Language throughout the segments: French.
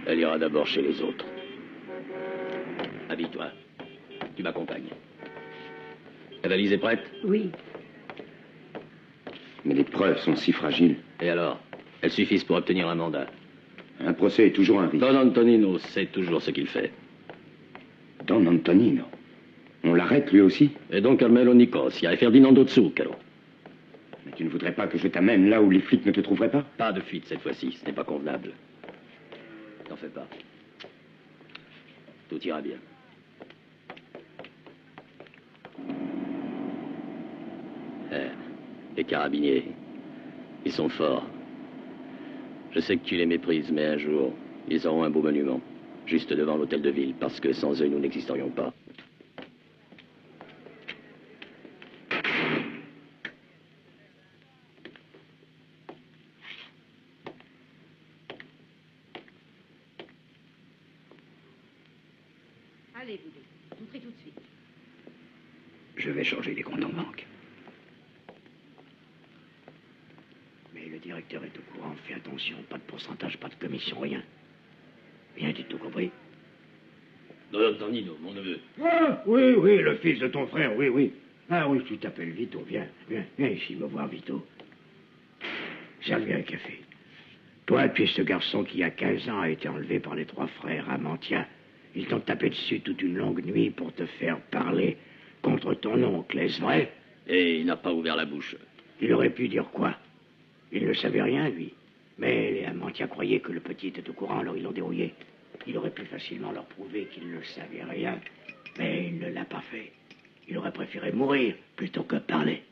Elle ira d'abord chez les autres. Habille-toi. Tu m'accompagnes. La valise est prête? Oui. Mais les preuves sont si fragiles. Et alors? Elles suffisent pour obtenir un mandat. Un procès est toujours un risque. Don Antonino sait toujours ce qu'il fait. Don Antonino? On l'arrête lui aussi? Et donc Carmelo Nicosia et Ferdinando Zucchero. Mais tu ne voudrais pas que je t'amène là où les flics ne te trouveraient pas? Pas de fuite cette fois-ci, ce n'est pas convenable. T'en fais pas. Tout ira bien. Les carabiniers, ils sont forts. Je sais que tu les méprises, mais un jour, ils auront un beau monument, juste devant l'hôtel de ville, parce que sans eux, nous n'existerions pas. Allez, vous deux, entrez tout de suite. Je vais changer les comptes en banque. Mais le directeur est au courant, fais attention, pas de pourcentage, pas de commission, rien. Rien du tout, compris? Don Antonino, mon neveu. Ah, oui, oui, le fils de ton frère, oui, oui. Ah oui, tu t'appelles Vito, viens, viens ici me voir, Vito. Serve-lui un café. Toi, tu es ce garçon qui, à 15 ans, a été enlevé par les 3 frères Amantia. Ils t'ont tapé dessus toute une longue nuit pour te faire parler contre ton oncle, est-ce vrai? Et il n'a pas ouvert la bouche. Il aurait pu dire quoi? Il ne savait rien, lui. Mais les Amantia croyaient que le petit était au courant, alors ils l'ont dérouillé. Il aurait pu facilement leur prouver qu'il ne savait rien, mais il ne l'a pas fait. Il aurait préféré mourir plutôt que parler.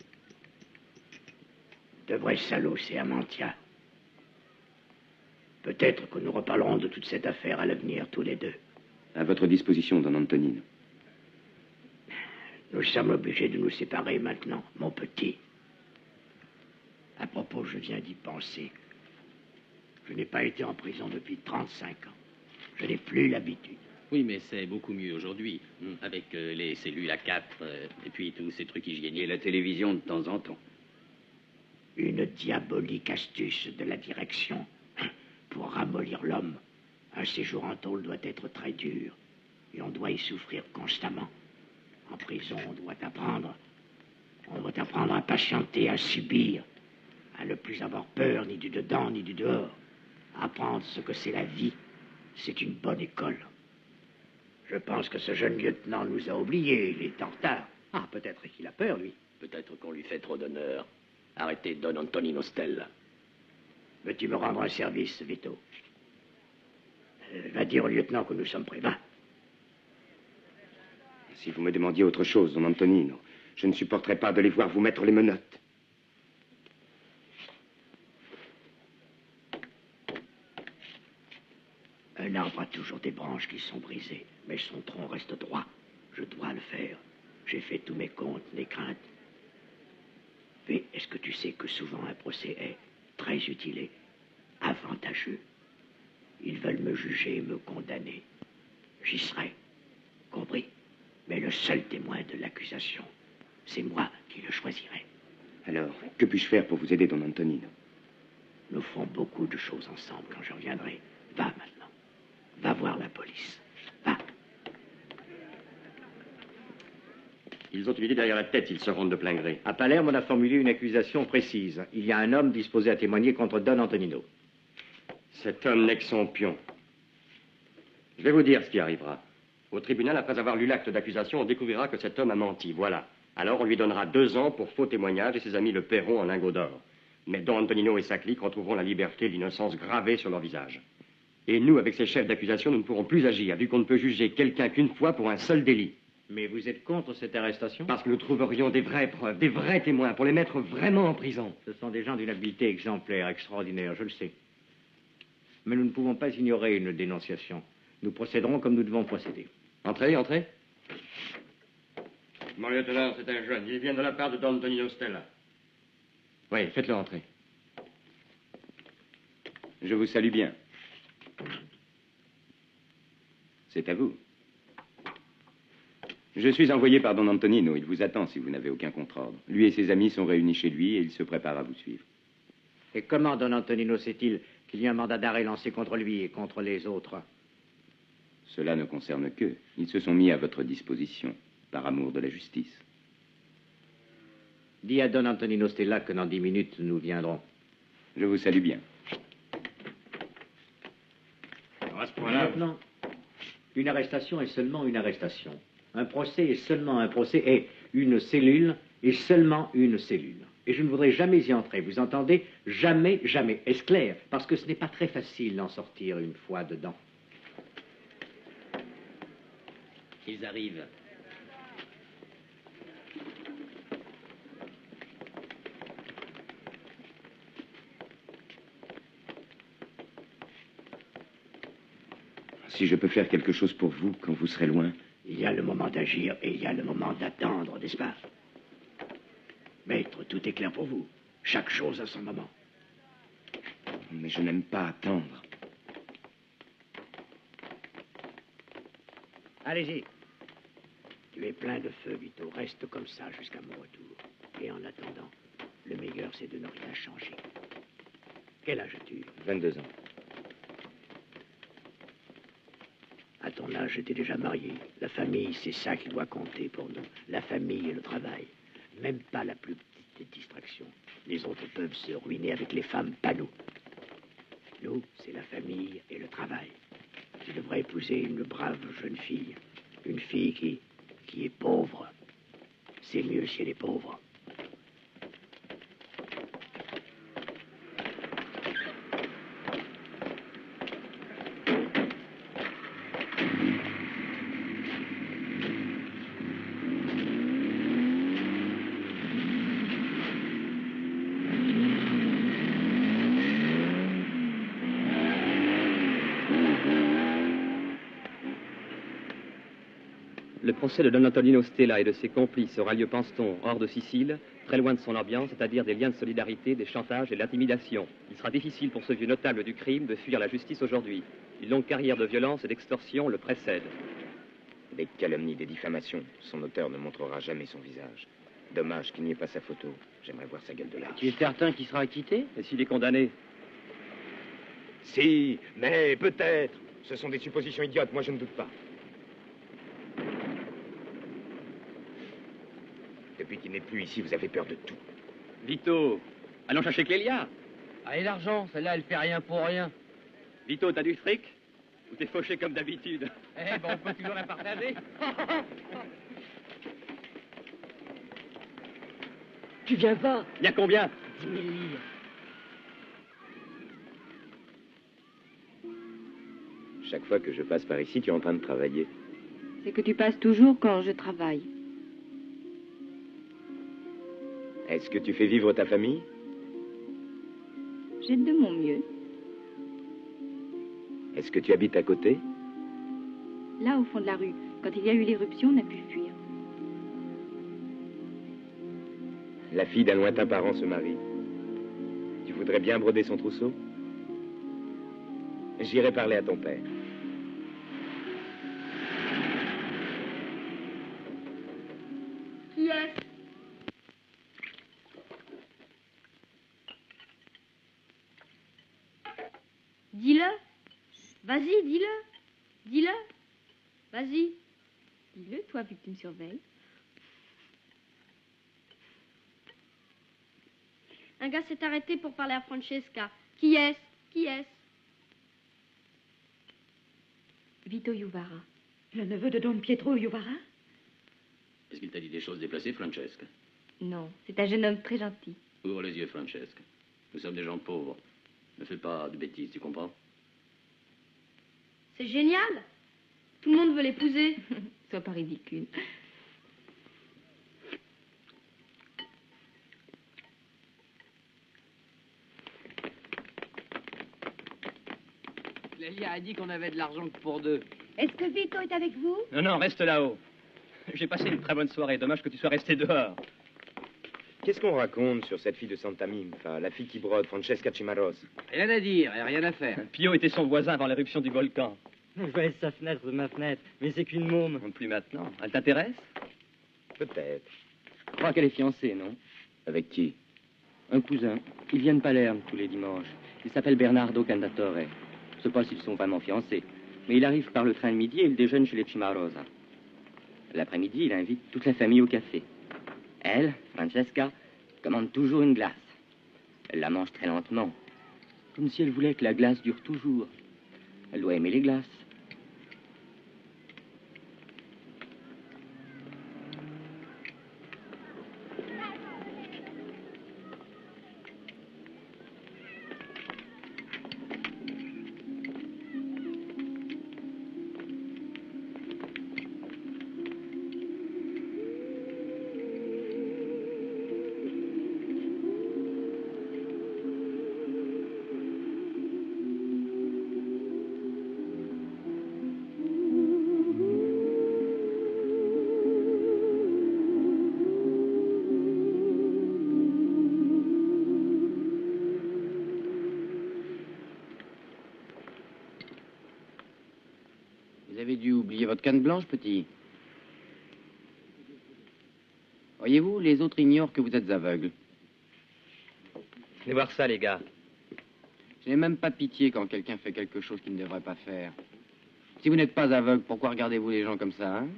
De vrais salauds, ces Amantia. Peut-être que nous reparlerons de toute cette affaire à l'avenir, tous les deux. À votre disposition, Don Antonino. Nous sommes obligés de nous séparer maintenant, mon petit. À propos, je viens d'y penser. Je n'ai pas été en prison depuis 35 ans. Je n'ai plus l'habitude. Oui, mais c'est beaucoup mieux aujourd'hui, avec les cellules à 4, et puis tous ces trucs hygiéniques. Et la télévision de temps en temps. Une diabolique astuce de la direction pour ramollir l'homme. Un séjour en tôle doit être très dur, et on doit y souffrir constamment. En prison, on doit apprendre à patienter, à subir, à ne plus avoir peur ni du dedans ni du dehors. Apprendre ce que c'est la vie, c'est une bonne école. Je pense que ce jeune lieutenant nous a oubliés, il est en retard. Ah, peut-être qu'il a peur, lui. Peut-être qu'on lui fait trop d'honneur. Arrêtez Don Antonino Stella. Veux-tu me rendre un service, Vito? Va dire au lieutenant que nous sommes prêts. Va. Si vous me demandiez autre chose, Don Antonino, je ne supporterais pas de les voir vous mettre les menottes. Un arbre a toujours des branches qui sont brisées, mais son tronc reste droit. Je dois le faire. J'ai fait tous mes comptes, mes craintes. Mais est-ce que tu sais que souvent un procès est très utile et avantageux? Ils veulent me juger et me condamner. J'y serai, compris? Mais le seul témoin de l'accusation, c'est moi qui le choisirai. Alors, que puis-je faire pour vous aider, Don Antonino? Nous ferons beaucoup de choses ensemble quand je reviendrai. Va maintenant. Va voir la police. Va. Ils ont une idée derrière la tête, ils se rendent de plein gré. À Palerme, on a formulé une accusation précise. Il y a un homme disposé à témoigner contre Don Antonino. Cet homme n'est que son pion. Je vais vous dire ce qui arrivera. Au tribunal, après avoir lu l'acte d'accusation, on découvrira que cet homme a menti. Voilà. Alors on lui donnera 2 ans pour faux témoignage et ses amis le paieront en lingots d'or. Mais Don Antonino et sa clique retrouveront la liberté et l'innocence gravée sur leur visage. Et nous, avec ces chefs d'accusation, nous ne pourrons plus agir, vu qu'on ne peut juger quelqu'un qu'une fois pour un seul délit. Mais vous êtes contre cette arrestation? Parce que nous trouverions des vraies preuves, des vrais témoins, pour les mettre vraiment en prison. Ce sont des gens d'une habileté exemplaire, extraordinaire, je le sais. Mais nous ne pouvons pas ignorer une dénonciation. Nous procéderons comme nous devons procéder. Entrez, entrez. Mon lieutenant, c'est un jeune. Il vient de la part de Don Antonino Stella. Oui, faites-le entrer. Je vous salue bien. C'est à vous. Je suis envoyé par Don Antonino. Il vous attend si vous n'avez aucun contre-ordre. Lui et ses amis sont réunis chez lui et il se prépare à vous suivre. Et comment Don Antonino sait-il qu'il y a un mandat d'arrêt lancé contre lui et contre les autres? Cela ne concerne qu'eux. Ils se sont mis à votre disposition, par amour de la justice. Dis à Don Antonino Stella que dans 10 minutes, nous viendrons. Je vous salue bien. Alors, à ce point-là... Maintenant, une arrestation est seulement une arrestation. Un procès est seulement un procès, et une cellule est seulement une cellule. Et je ne voudrais jamais y entrer, vous entendez? Jamais, jamais. Est-ce clair? Parce que ce n'est pas très facile d'en sortir une fois dedans. Ils arrivent. Si je peux faire quelque chose pour vous quand vous serez loin... Il y a le moment d'agir et il y a le moment d'attendre, n'est-ce pas? Maître, tout est clair pour vous. Chaque chose a son moment. Mais je n'aime pas attendre. Allez-y. Tu es plein de feu, Vito. Reste comme ça jusqu'à mon retour. Et en attendant, le meilleur, c'est de ne rien changer. Quel âge as-tu? 22 ans. À ton âge, j'étais déjà marié. La famille, c'est ça qui doit compter pour nous. La famille et le travail. Même pas la plus petite des distractions. Les autres peuvent se ruiner avec les femmes, pas nous. Nous, c'est la famille et le travail. Tu devrais épouser une brave jeune fille. Une fille qui est pauvre. C'est mieux si elle est pauvre. Le procès de Don Antonino Stella et de ses complices aura lieu, pense-t-on, hors de Sicile, très loin de son ambiance, c'est-à-dire des liens de solidarité, des chantages et de l'intimidation. Il sera difficile pour ce vieux notable du crime de fuir la justice aujourd'hui. Une longue carrière de violence et d'extorsion le précède. Des calomnies, des diffamations. Son auteur ne montrera jamais son visage. Dommage qu'il n'y ait pas sa photo. J'aimerais voir sa gueule de lâche. Tu es certain qu'il sera acquitté? Et s'il est condamné? Si, mais peut-être. Ce sont des suppositions idiotes, moi je ne doute pas. Depuis qu'il n'est plus ici, vous avez peur de tout. Vito, allons chercher Clélia. Ah, et l'argent, celle-là, elle fait rien pour rien. Vito, t'as du fric? Ou t'es fauché comme d'habitude? Eh ben, on peut toujours la partager. Tu viens pas? Il y a combien? 10 000 livres. Chaque fois que je passe par ici, tu es en train de travailler. C'est que tu passes toujours quand je travaille. Est-ce que tu fais vivre ta famille? J'ai de mon mieux. Est-ce que tu habites à côté? Là, au fond de la rue, quand il y a eu l'éruption, on a pu fuir. La fille d'un lointain parent se marie. Tu voudrais bien broder son trousseau? J'irai parler à ton père. Qui est-ce? Dis-le. Vas-y, dis-le. Dis-le. Vas-y. Dis-le, toi, vu que tu me surveilles. Un gars s'est arrêté pour parler à Francesca. Qui est-ce? Qui est-ce? Vito Juvara. Le neveu de Don Pietro Juvara? Est-ce qu'il t'a dit des choses déplacées, Francesca? Non, c'est un jeune homme très gentil. Ouvre les yeux, Francesca. Nous sommes des gens pauvres. Ne fais pas de bêtises, tu comprends? C'est génial. Tout le monde veut l'épouser. Sois pas ridicule. Lélia a dit qu'on avait de l'argent que pour deux. Est-ce que Vito est avec vous? Non, non, reste là-haut. J'ai passé une très bonne soirée. Dommage que tu sois resté dehors. Qu'est-ce qu'on raconte sur cette fille de Santa Mimfa, la fille qui brode, Francesca Cimaros? Rien à dire et rien à faire. Pio était son voisin avant l'éruption du volcan. Je voyais sa fenêtre de ma fenêtre, mais c'est qu'une môme. Plus maintenant. Elle t'intéresse? Peut-être. Je crois qu'elle est fiancée, non? Avec qui? Un cousin. Ils viennent Palerme tous les dimanches. Il s'appelle Bernardo Cantatore. Je ne sais pas s'ils sont vraiment fiancés, mais il arrive par le train de midi et il déjeune chez les Cimarosa. L'après-midi, il invite toute la famille au café. Elle, Francesca, commande toujours une glace. Elle la mange très lentement, comme si elle voulait que la glace dure toujours. Elle doit aimer les glaces. Vous avez dû oublier votre canne blanche, petit. Voyez-vous, les autres ignorent que vous êtes aveugle. Venez voir ça, les gars. Je n'ai même pas pitié quand quelqu'un fait quelque chose qu'il ne devrait pas faire. Si vous n'êtes pas aveugle, pourquoi regardez-vous les gens comme ça, hein?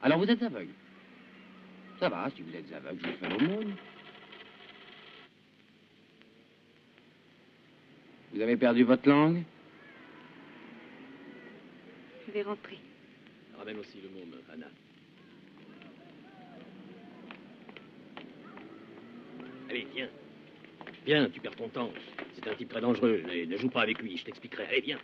Alors vous êtes aveugle. Ça va, si vous êtes aveugle, je vous fais l'aumône. Vous avez perdu votre langue? Je vais rentrer. Ramène aussi le môme, Anna. Allez, viens. Viens, tu perds ton temps. C'est un type très dangereux. Ne joue pas avec lui, je t'expliquerai. Allez, viens.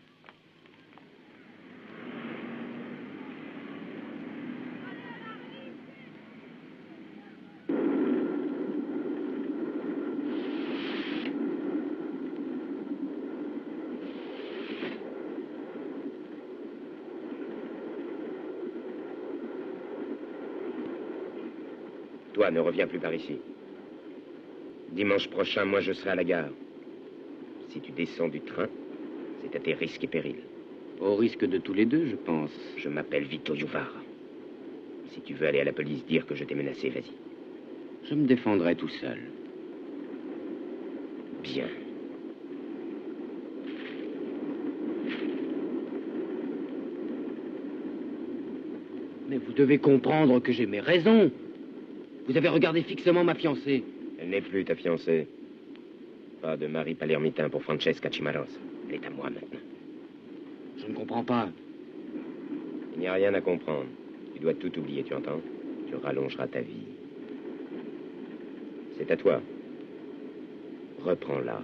Toi, ne reviens plus par ici. Dimanche prochain, moi, je serai à la gare. Si tu descends du train, c'est à tes risques et périls. Au risque de tous les deux, je pense. Je m'appelle Vito Juvara. Si tu veux aller à la police dire que je t'ai menacé, vas-y. Je me défendrai tout seul. Bien. Mais vous devez comprendre que j'ai mes raisons. Vous avez regardé fixement ma fiancée. Elle n'est plus ta fiancée. Pas de mari palermitain pour Francesca Cimaros. Elle est à moi maintenant. Je ne comprends pas. Il n'y a rien à comprendre. Tu dois tout oublier, tu entends? Tu rallongeras ta vie. C'est à toi. Reprends-la.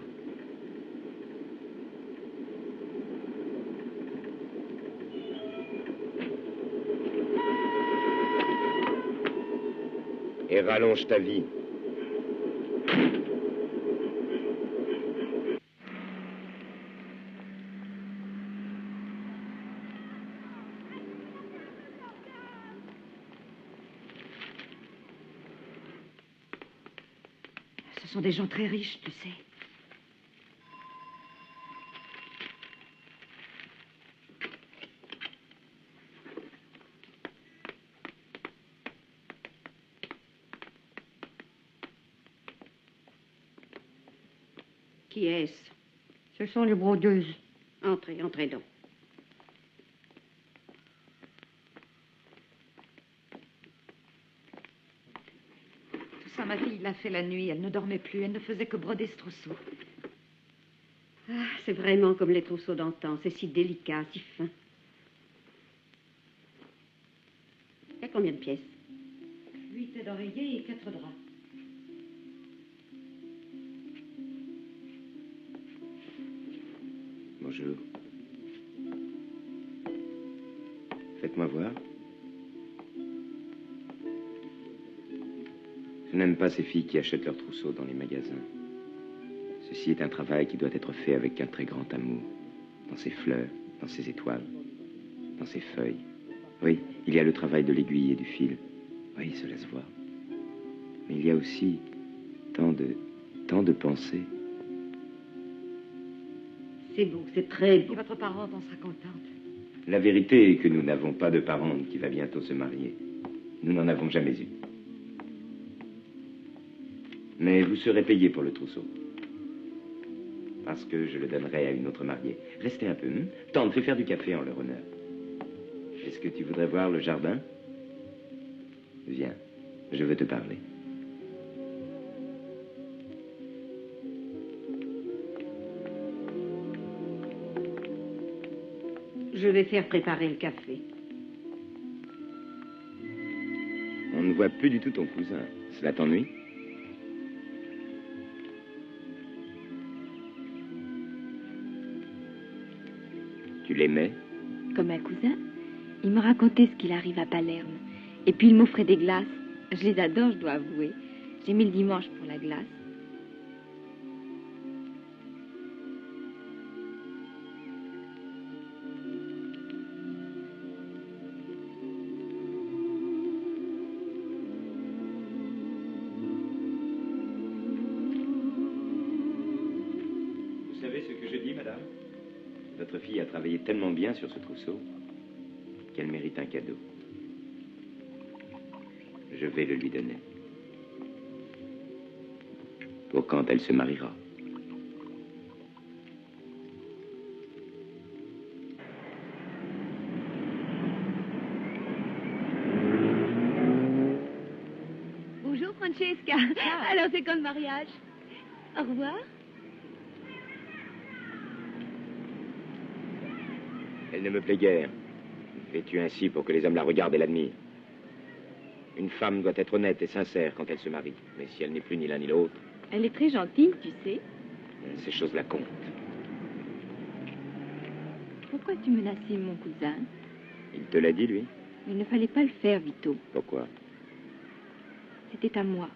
Et rallonge ta vie. Ce sont des gens très riches, tu sais. Qui est-ce? Ce sont les brodeuses. Entrez, entrez donc. Tout ça, ma fille l'a fait la nuit. Elle ne dormait plus. Elle ne faisait que broder ce trousseau. Ah, c'est vraiment comme les trousseaux d'antan. C'est si délicat, si fin. Il y a combien de pièces? set d'oreillers et 4 draps. Bonjour. Faites-moi voir. Je n'aime pas ces filles qui achètent leurs trousseaux dans les magasins. Ceci est un travail qui doit être fait avec un très grand amour. Dans ses fleurs, dans ses étoiles, dans ses feuilles. Oui, il y a le travail de l'aiguille et du fil. Oui, cela se voit. Mais il y a aussi tant de pensées. C'est beau, c'est très beau. Et votre parente en sera contente. La vérité est que nous n'avons pas de parente qui va bientôt se marier. Nous n'en avons jamais eu. Mais vous serez payé pour le trousseau. Parce que je le donnerai à une autre mariée. Restez un peu, hein? Tante, fais faire du café en leur honneur. Est-ce que tu voudrais voir le jardin? Viens, je veux te parler. Je vais faire préparer le café. On ne voit plus du tout ton cousin. Cela t'ennuie? Tu l'aimais? Comme un cousin. Il me racontait ce qu'il arrive à Palerme. Et puis il m'offrait des glaces. Je les adore, je dois avouer. J'ai mis le dimanche pour la glace. Vous savez ce que je dis, madame? Votre fille a travaillé tellement bien sur ce trousseau qu'elle mérite un cadeau. Je vais le lui donner. Pour quand elle se mariera. Bonjour Francesca. Alors c'est quand le mariage? Au revoir. Elle ne me plaît guère. Vêtue ainsi pour que les hommes la regardent et l'admirent. Une femme doit être honnête et sincère quand elle se marie. Mais si elle n'est plus ni l'un ni l'autre, Elle est très gentille, tu sais. ces choses-là comptent. Pourquoi tu menaçais mon cousin? Il te l'a dit, lui? Il ne fallait pas le faire, Vito. Pourquoi? C'était à moi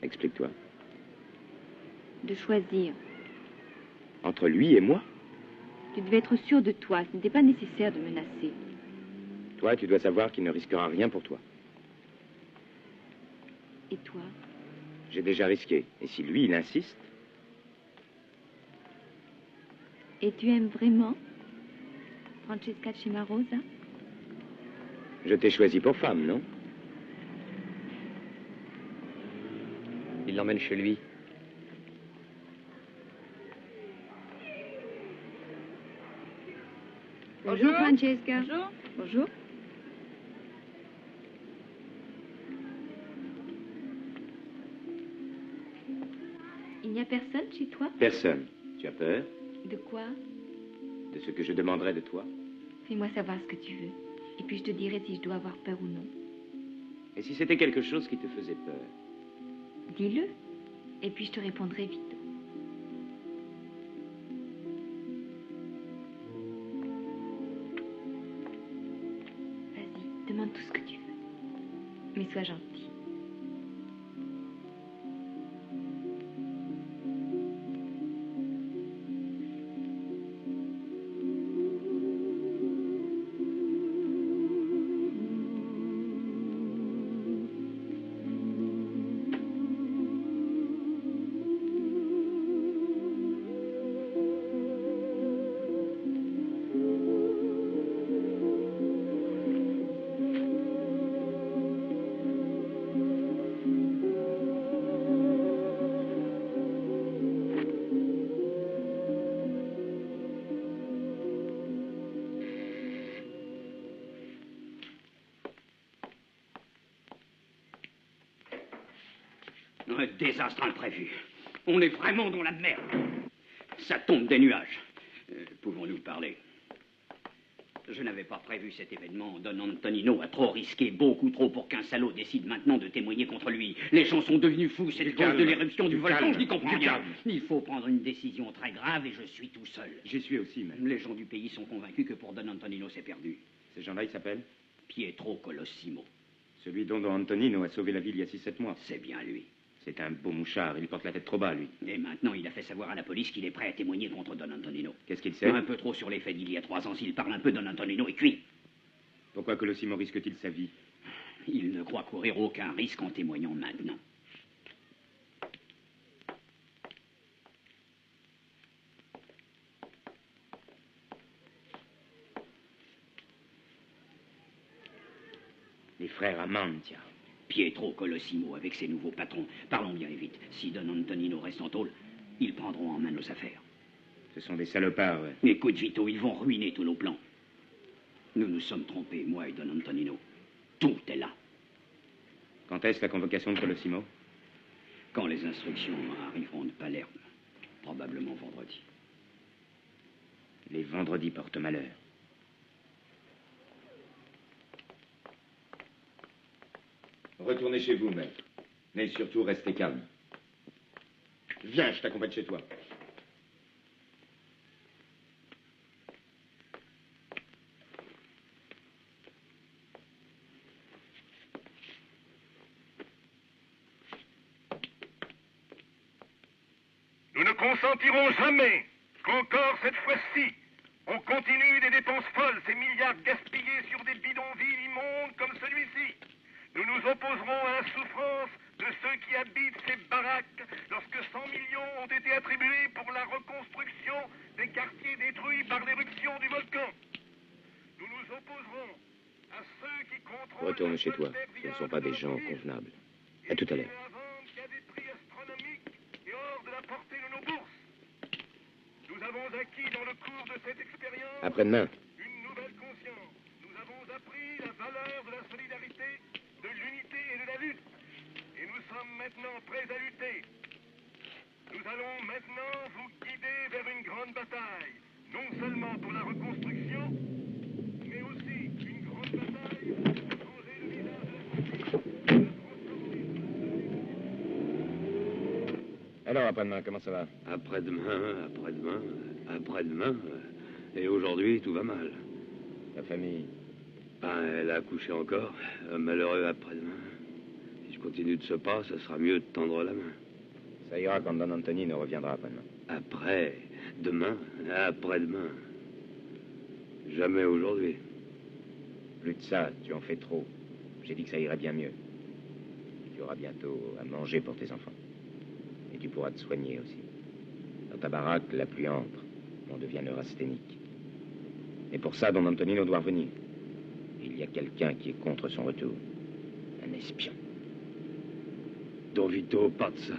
Explique-toi. de choisir. Entre lui et moi? Tu devais être sûr de toi. Ce n'était pas nécessaire de menacer. Toi, tu dois savoir qu'il ne risquera rien pour toi. Et toi? J'ai déjà risqué. Et si lui, il insiste? Et tu aimes vraiment Francesca Cimarosa? Je t'ai choisi pour femme, non? Il l'emmène chez lui. Bonjour Francesca. Bonjour. Bonjour. Il n'y a personne chez toi? Personne. Tu as peur De quoi? de ce que je demanderai de toi? Fais-moi savoir ce que tu veux. Et puis je te dirai si je dois avoir peur ou non. Et si c'était quelque chose qui te faisait peur? Dis-le. Et puis je te répondrai vite. Vas-y, demande tout ce que tu veux. Mais sois gentil. Un désastre imprévu. On est vraiment dans la merde. Ça tombe des nuages. Pouvons-nous parler? Je n'avais pas prévu cet événement. Don Antonino a trop risqué, beaucoup trop, pour qu'un salaud décide maintenant de témoigner contre lui. Les gens sont devenus fous, c'est le cause de l'éruption du volcan, je n'y comprends rien. Il faut prendre une décision très grave et je suis tout seul. J'y suis aussi, même. Les gens du pays sont convaincus que pour Don Antonino, c'est perdu. Ces gens-là, ils s'appellent Pietro Colosimo. Celui dont Don Antonino a sauvé la ville il y a 6-7 mois. C'est bien lui. C'est un beau mouchard, il porte la tête trop bas, lui. Et maintenant, il a fait savoir à la police qu'il est prêt à témoigner contre Don Antonino. Qu'est-ce qu'il sait? Un peu trop sur les faits d'il y a 3 ans. S'il parle un peu, Don Antonino est cuit. Pourquoi Colosimo risque-t-il sa vie? Il ne croit courir aucun risque en témoignant maintenant. Les frères Amantia. Pietro Colosimo avec ses nouveaux patrons. Parlons bien et vite. Si Don Antonino reste en tôle, ils prendront en main nos affaires. Ce sont des salopards, ouais. Écoute, Vito, ils vont ruiner tous nos plans. Nous nous sommes trompés, moi et Don Antonino. Tout est là. Quand est-ce la convocation de Colosimo? Quand les instructions arriveront de Palerme. Probablement vendredi. Les vendredis portent malheur. Retournez chez vous, maître. Mais surtout, restez calme. Viens, je t'accompagne chez toi. Nous ne consentirons jamais qu'encore cette fois-ci, on continue des dépenses folles, ces milliards gaspillés sur des bidonvilles immondes comme celui-ci. Nous nous opposerons à la souffrance de ceux qui habitent ces baraques lorsque 100 millions ont été attribués pour la reconstruction des quartiers détruits par l'éruption du volcan. Nous nous opposerons à ceux qui contrôlent... Retourne chez toi. Ce ne sont pas des gens convenables. À tout à l'heure. ...à des prix astronomiques et hors de la portée de nos bourses. Nous avons acquis dans le cours de cette expérience... Après-demain. ...une nouvelle conscience. Nous avons appris la valeur de la solidarité, de l'unité et de la lutte. Et nous sommes maintenant prêts à lutter. Nous allons maintenant vous guider vers une grande bataille. Non seulement pour la reconstruction, mais aussi une grande bataille pour changer le visage de la Alors, après-demain, comment ça va? Après-demain, après-demain. Et aujourd'hui, tout va mal. La famille? Ben, elle a accouché encore. Un malheureux après-demain. Si je continue de ce pas, ça sera mieux de tendre la main. Ça ira quand Don Antonino reviendra après-demain. Après, demain, après-demain. Jamais aujourd'hui. Plus de ça, tu en fais trop. J'ai dit que ça irait bien mieux. Tu auras bientôt à manger pour tes enfants. Et tu pourras te soigner aussi. Dans ta baraque, la pluie entre. On devient neurasthénique. Et pour ça, Don Antonino doit revenir. Il y a quelqu'un qui est contre son retour. Un espion. Don Vito, pas de ça.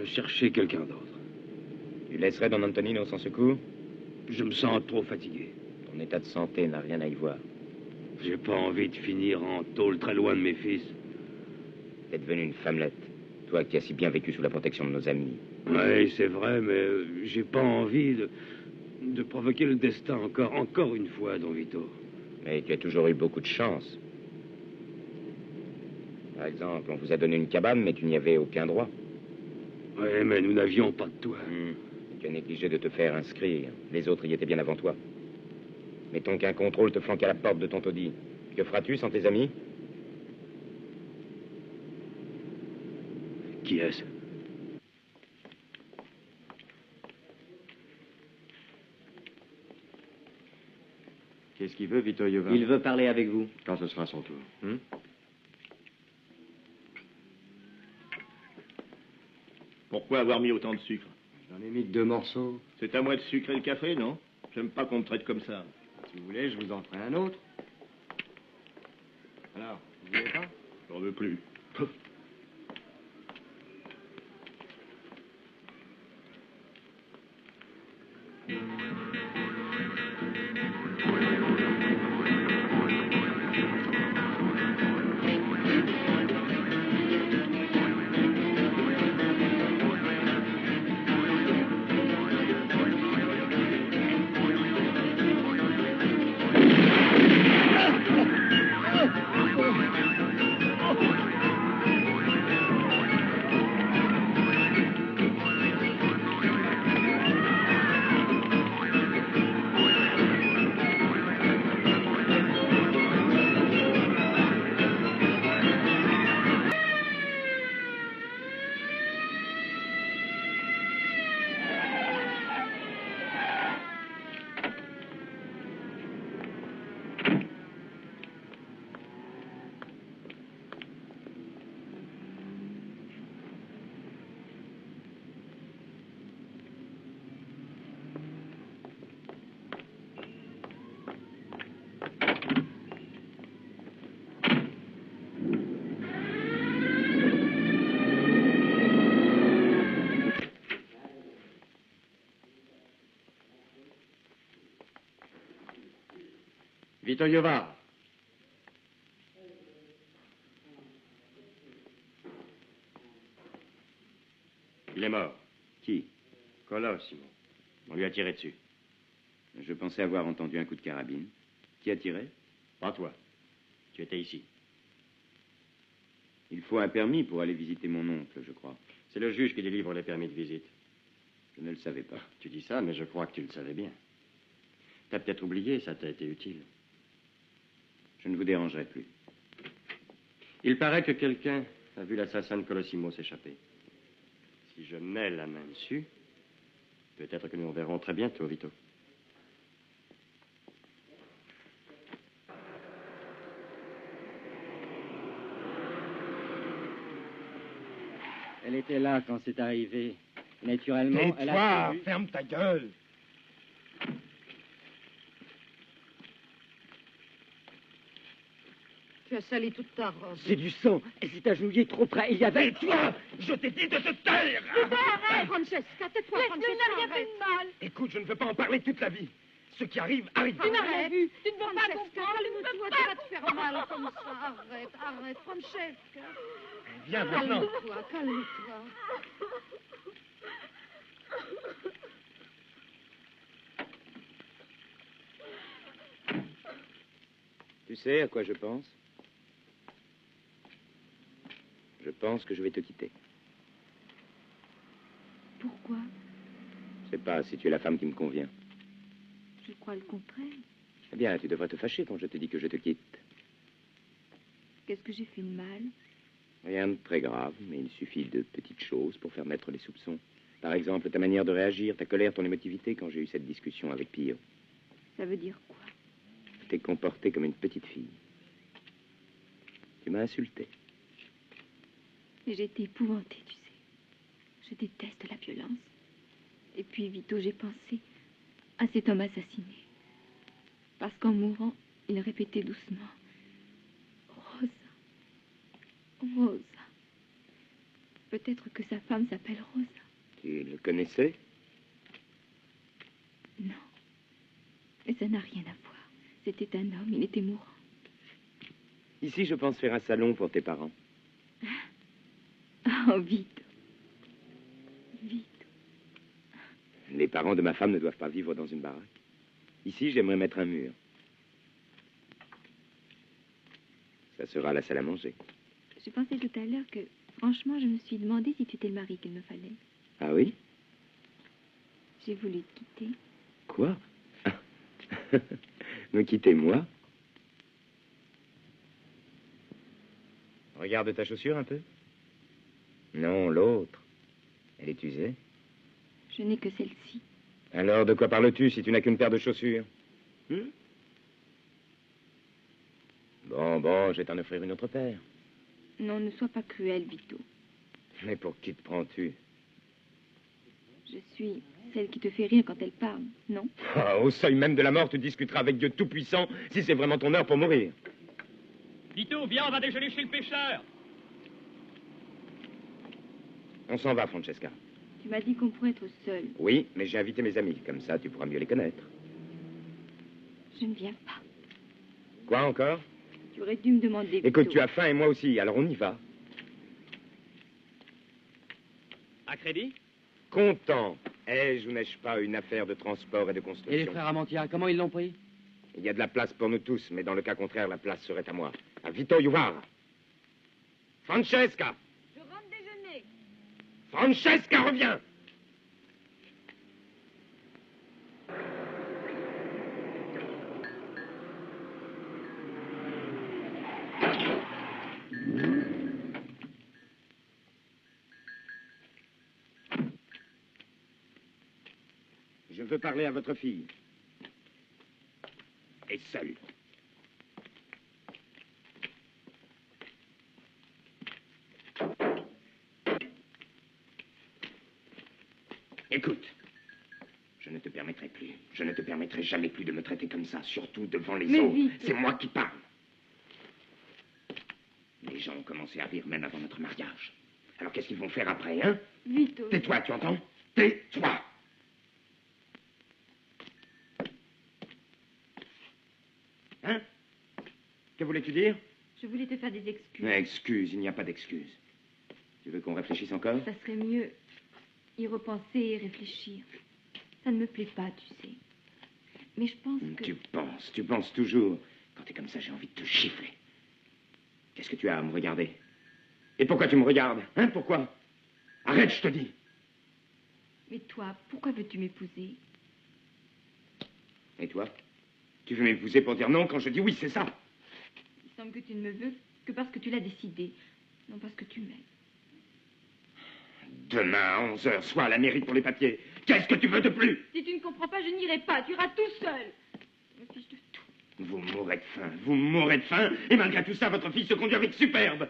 Cherchez quelqu'un d'autre. Tu laisserais Don Antonino sans secours? Je me sens trop fatigué. Ton état de santé n'a rien à y voir. J'ai pas envie de finir en tôle très loin de mes fils. T'es devenu une femmelette. Toi qui as si bien vécu sous la protection de nos amis. Oui, c'est vrai, mais j'ai pas envie de provoquer le destin encore une fois, Don Vito. Mais tu as toujours eu beaucoup de chance. Par exemple, on vous a donné une cabane, mais tu n'y avais aucun droit. Oui, mais nous n'avions pas de toit. Tu as négligé de te faire inscrire. Les autres y étaient bien avant toi. Mettons qu'un contrôle te flanque à la porte de ton taudis. Que feras-tu sans tes amis? Qui est-ce? Qu'est-ce qu'il veut, Vito Iova? Il veut parler avec vous. Quand ce sera son tour. Pourquoi avoir mis autant de sucre? J'en ai mis que 2 morceaux. C'est à moi de sucrer le café, non? J'aime pas qu'on me traite comme ça. Si vous voulez, je vous en ferai un autre. Alors, vous voulez pas? J'en veux plus. Vito Jovar. Il est mort. Qui? Colosimo. On lui a tiré dessus. Je pensais avoir entendu un coup de carabine. Qui a tiré? Pas toi. Tu étais ici. Il faut un permis pour aller visiter mon oncle, je crois. C'est le juge qui délivre les permis de visite. Je ne le savais pas. Tu dis ça, mais je crois que tu le savais bien. T'as peut-être oublié, ça t'a été utile. Je ne vous dérangerai plus. Il paraît que quelqu'un a vu l'assassin de Colosimo s'échapper. Si je mets la main dessus, peut-être que nous en verrons très bientôt, Vito. Elle était là quand c'est arrivé. Naturellement, elle a... Tais-toi, ferme ta gueule. Tu as sali toute ta robe. C'est du sang. Elle s'est agenouillée trop près. Il y avait... Tais-toi! Je t'ai dit de te taire! Arrête, Francesca, tais-toi, Francesca. Laisse-le, il n'a rien fait de mal. Écoute, je ne veux pas en parler toute la vie. Ce qui arrive, arrive. Tu n'as rien vu. Tu ne veux pas comprendre. Calme-toi, tu vas te faire mal comme ça. Arrête, arrête, Francesca. Viens maintenant. Calme-toi, calme-toi. Tu sais à quoi je pense? Je pense que je vais te quitter. Pourquoi? Je sais pas si tu es la femme qui me convient. Je crois le contraire. Eh bien, tu devrais te fâcher quand je te dis que je te quitte. Qu'est-ce que j'ai fait de mal? Rien de très grave, mais il suffit de petites choses pour faire naître les soupçons. Par exemple, ta manière de réagir, ta colère, ton émotivité quand j'ai eu cette discussion avec Pio. Ça veut dire quoi? Tu t'es comportée comme une petite fille. Tu m'as insulté. Et j'ai été épouvantée, tu sais. Je déteste la violence. Et puis, Vito, j'ai pensé à cet homme assassiné. Parce qu'en mourant, il répétait doucement: Rosa, Rosa. Peut-être que sa femme s'appelle Rosa. Tu le connaissais? Non. Et ça n'a rien à voir. C'était un homme, il était mourant. Ici, je pense faire un salon pour tes parents. Oh, Vito. Vito. Les parents de ma femme ne doivent pas vivre dans une baraque. Ici, j'aimerais mettre un mur. Ça sera la salle à manger. Je pensais tout à l'heure que, franchement, je me suis demandé si tu étais le mari qu'il me fallait. Ah oui? J'ai voulu te quitter. Quoi? Me quitter, moi? Regarde ta chaussure un peu. Non, l'autre. Elle est usée. Je n'ai que celle-ci. Alors, de quoi parles-tu si tu n'as qu'une paire de chaussures? Bon, je vais t'en offrir une autre paire. Non, ne sois pas cruel, Vito. Mais pour qui te prends-tu? Je suis celle qui te fait rire quand elle parle, non? Ah, au seuil même de la mort, tu discuteras avec Dieu Tout-Puissant si c'est vraiment ton heure pour mourir. Vito, viens, on va déjeuner chez le pêcheur. On s'en va, Francesca. Tu m'as dit qu'on pourrait être seul. Oui, mais j'ai invité mes amis. Comme ça, tu pourras mieux les connaître. Je ne viens pas. Quoi encore? Tu aurais dû me demander. Écoute, Vito. tu as faim et moi aussi, alors on y va. À crédit? Content. Ai-je ou n'ai-je pas une affaire de transport et de construction? Et les frères Amantia, comment ils l'ont pris? Il y a de la place pour nous tous, mais dans le cas contraire, la place serait à moi. À Vito Jovar. Francesca! Je rentre déjeuner. Francesca, reviens! Je veux parler à votre fille. Et seule. Écoute, je ne te permettrai plus. Je ne te permettrai jamais plus de me traiter comme ça, surtout devant les Mais autres. Vito. C'est moi qui parle. Les gens ont commencé à rire même avant notre mariage. Alors qu'est-ce qu'ils vont faire après, hein? Vito. Tais-toi, tu entends? Tais-toi! Hein? Que voulais-tu dire? Je voulais te faire des excuses. Excuse, il n'y a pas d'excuse. Tu veux qu'on réfléchisse encore? Ça serait mieux y repenser et réfléchir. Ça ne me plaît pas, tu sais. Mais je pense que... Tu penses toujours. Quand t'es comme ça, j'ai envie de te gifler. Qu'est-ce que tu as à me regarder? Et pourquoi tu me regardes? Hein, pourquoi? Arrête, je te dis. Mais toi, pourquoi veux-tu m'épouser? Et toi? Tu veux m'épouser pour dire non quand je dis oui, c'est ça? Il semble que tu ne me veux que parce que tu l'as décidé, non parce que tu m'aimes. Demain à 11h, sois à la mairie pour les papiers. Qu'est-ce que tu veux de plus? Si tu ne comprends pas, je n'irai pas. Tu iras tout seul. Je me fiche de tout. Vous mourrez de faim, vous mourrez de faim, et malgré tout ça, votre fille se conduit avec superbe.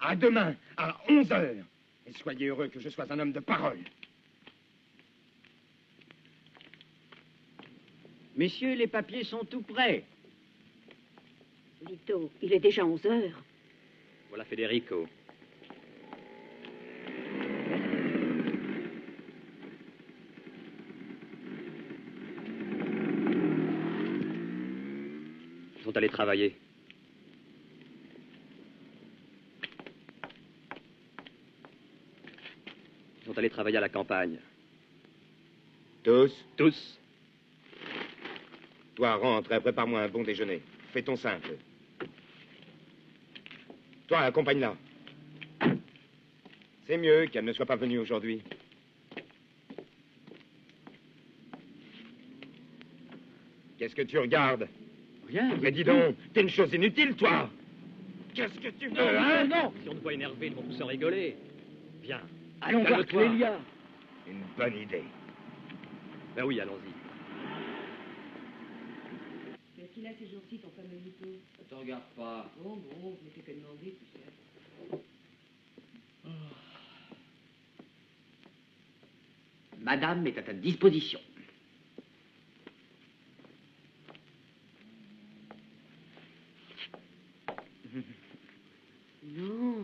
À demain, à 11h. Et soyez heureux que je sois un homme de parole. Messieurs, les papiers sont tout prêts. Vito, il est déjà 11 heures. Voilà Federico. Ils sont allés travailler. Ils sont allés travailler à la campagne. Tous? Tous. Toi, rentre et prépare-moi un bon déjeuner. Fais ton simple. Toi, accompagne-la. C'est mieux qu'elle ne soit pas venue aujourd'hui. Qu'est-ce que tu regardes? Rien. Mais dis donc, t'es une chose inutile, toi. Qu'est-ce que tu veux, hein? Non. Si on te voit énervé, ils vont tous se rigoler. Viens. Allons voir Calme-toi. Clélia. Une bonne idée. Ben oui, allons-y. Qu'est-ce qu'il a ces jours-ci, ton fameux Vito? Ça te regarde pas. Bon, je ne fais que demander, tu sais. Madame est à ta disposition. Non.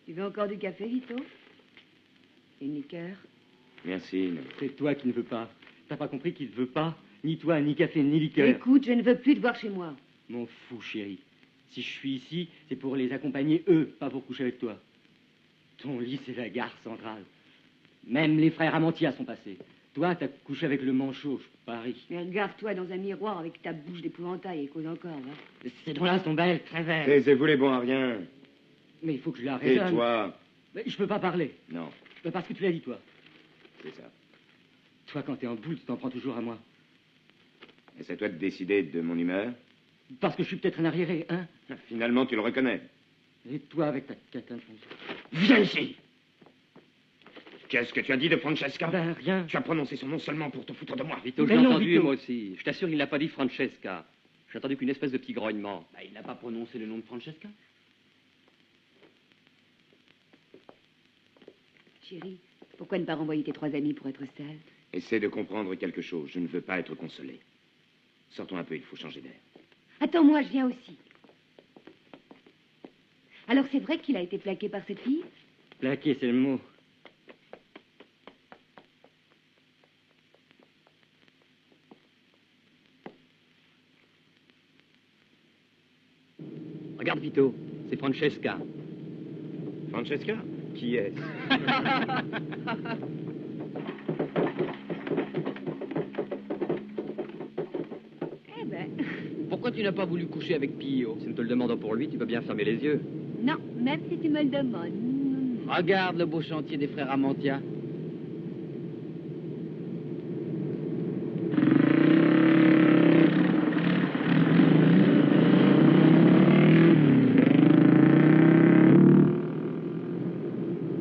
Tu veux encore du café, Vito? Une liqueur? Merci. C'est toi qui ne veux pas. T'as pas compris qu'il ne veut pas ni toi, ni café, ni liqueur. Écoute, je ne veux plus te voir chez moi. M'en fous, chérie. Si je suis ici, c'est pour les accompagner, eux, pas pour coucher avec toi. Ton lit, c'est la gare centrale. Même les frères Amantia sont passés. Toi, t'as couché avec le manchot, je parie. Mais regarde-toi dans un miroir avec ta bouche d'épouvantail et cause encore, va. Ces dents-là sont belles, très belles. Taisez-vous les bons à rien. Mais il faut que je la Et raisonne. toi? Mais je peux pas parler. Non, Parce que tu l'as dit, toi. c'est ça. Toi, quand t'es en boule, tu t'en prends toujours à moi. Et c'est à toi de décider de mon humeur? Parce que je suis peut-être un arriéré, hein? Finalement, tu le reconnais. Et toi, avec ta catin de Viens ici! Qu'est-ce que tu as dit de Francesca? Ben, rien. Tu as prononcé son nom seulement pour te foutre de moi. Vito, je l'ai entendu, moi aussi. Je t'assure, il n'a pas dit Francesca. J'ai entendu qu'une espèce de petit grognement. Bah, il n'a pas prononcé le nom de Francesca. Chérie, pourquoi ne pas renvoyer tes 3 amis pour être sale? Essaie de comprendre quelque chose. Je ne veux pas être consolé. Sortons un peu, il faut changer d'air. Attends-moi, je viens aussi. Alors c'est vrai qu'il a été plaqué par cette fille? Plaqué, c'est le mot. Regarde, Vito, c'est Francesca. Francesca? Qui est-ce? Eh ben... Pourquoi tu n'as pas voulu coucher avec Pio? Si nous te le demandons pour lui, tu peux bien fermer les yeux. Non, même si tu me le demandes. Regarde le beau chantier des frères Amantia.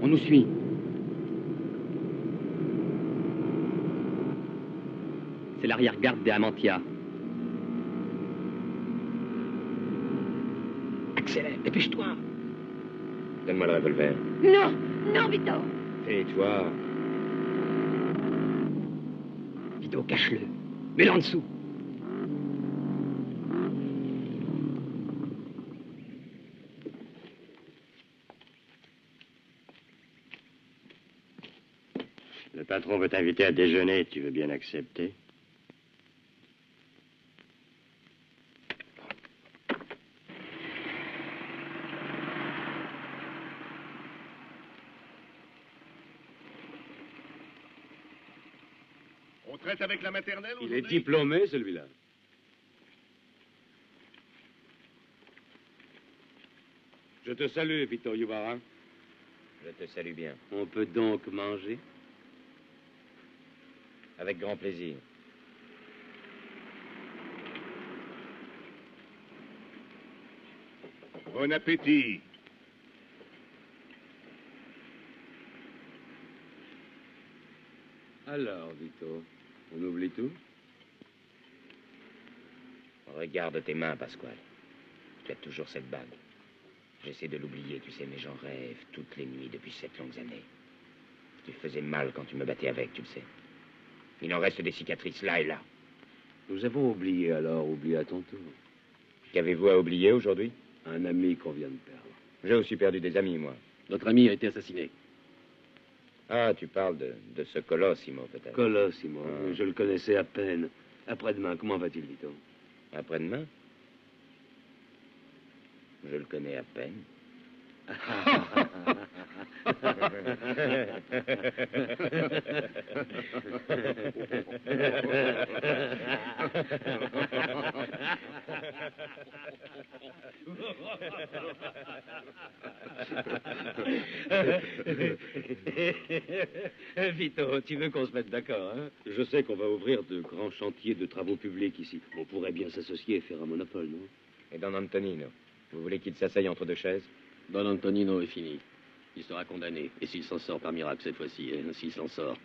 On nous suit. C'est l'arrière-garde des Amantia. Accélère, dépêche-toi. Donne-moi le revolver. Non, non, Vito. Tais-toi. Vito, cache-le. Mets-le en dessous. Le Le patron veut t'inviter à déjeuner, tu veux bien accepter? On traite avec la maternelle Il est aujourd'hui? diplômé, celui-là. Je te salue, Vito Yubara. Je te salue bien. On peut donc manger? Avec grand plaisir. Bon appétit. Alors, Vito, on oublie tout? Regarde tes mains, Pasquale. Tu as toujours cette bague. J'essaie de l'oublier, tu sais, mais j'en rêve toutes les nuits depuis 7 longues années. Tu faisais mal quand tu me battais avec, tu le sais. Il en reste des cicatrices là et là. Nous avons oublié alors, oublie à ton tour. Qu'avez-vous à oublier aujourd'hui? Un ami qu'on vient de perdre. J'ai aussi perdu des amis, moi. Notre ami a été assassiné. Ah, tu parles de ce Colossimo, peut-être. Colossimo, je le connaissais à peine. Après-demain, comment va-t-il, Vito? Après-demain? Je le connais à peine. Vito, tu veux qu'on se mette d'accord, hein? Je sais qu'on va ouvrir de grands chantiers de travaux publics ici. On pourrait bien s'associer et faire un monopole, non? Et Don Antonino, vous voulez qu'il s'asseye entre deux chaises? Don Antonino est fini. Il sera condamné. Et s'il s'en sort par miracle cette fois-ci, s'il s'en sort,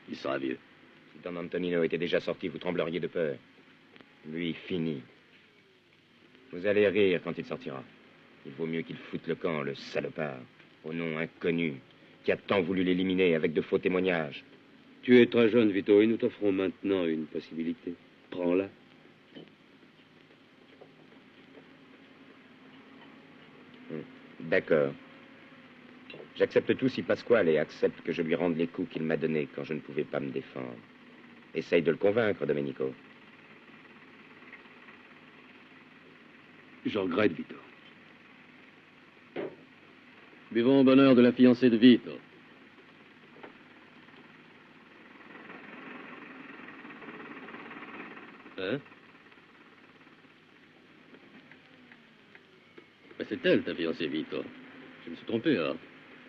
il sera vieux. Si Don Antonino était déjà sorti, vous trembleriez de peur. Lui, fini. Vous allez rire quand il sortira. Il vaut mieux qu'il foute le camp, le salopard, au nom inconnu, qui a tant voulu l'éliminer avec de faux témoignages. Tu es très jeune, Vito, et nous t'offrons maintenant une possibilité. Prends-la. D'accord. J'accepte tout si Pasquale accepte que je lui rende les coups qu'il m'a donnés quand je ne pouvais pas me défendre. Essaye de le convaincre, Domenico. Je regrette, Vito. Buvons au bonheur de la fiancée de Vito. Hein? Ben, c'est elle, ta fiancée, Vito. Je me suis trompé, alors.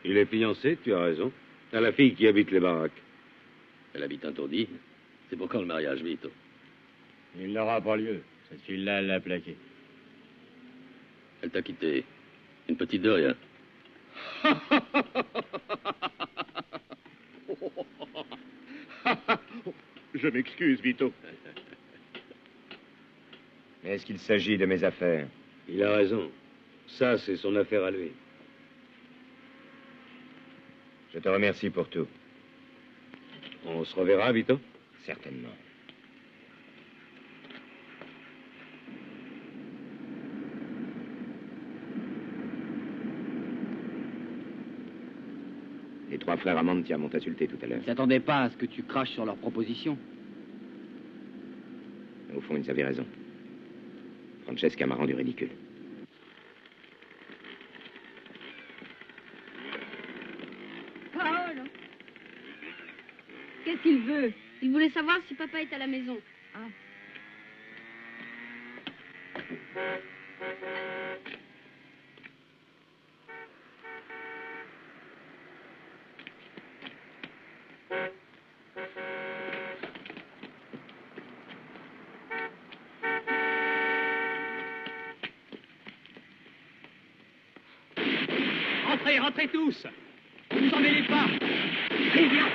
Il est fiancé, tu as raison. À la fille qui habite les baraques. Elle habite un taudis. C'est pour quand le mariage, Vito? Il n'aura pas lieu. Cette fille-là, elle l'a plaqué. Elle t'a quitté. Une petite de rien. Je m'excuse, Vito. Mais est-ce qu'il s'agit de mes affaires? Il a raison. Ça, c'est son affaire à lui. Je te remercie pour tout. On se reverra, Vito? Certainement. Les 3 frères Amantia m'ont insulté tout à l'heure. Ils s'attendaient pas à ce que tu craches sur leurs propositions. Au fond, ils avaient raison. Francesca m'a rendu ridicule. Paolo. Qu'est-ce qu'il veut? Il voulait savoir si papa est à la maison. Ah. Rentrez, rentrez tous. Ne vous en mêlez pas. Allez, viens.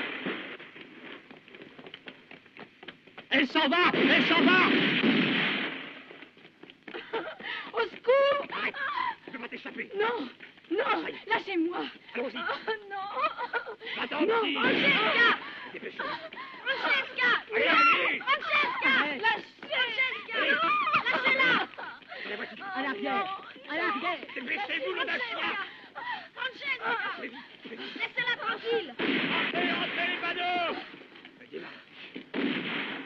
Elle s'en va. Elle s'en va. Au secours! Arrête. Tu peux pas t'échapper. Non, non, lâchez-moi. Allons-y. Non. Va-t'en. Non, Francesca. Dépêche-toi. Francesca. Allez, Non. allez. Francesca. Francesca. Non. Lâchez-la. À la voiture. À l'arrière. À l'arrière. Dépêchez-vous, le chien. Francesca. Laissez-la tranquille. Entrez les badauds.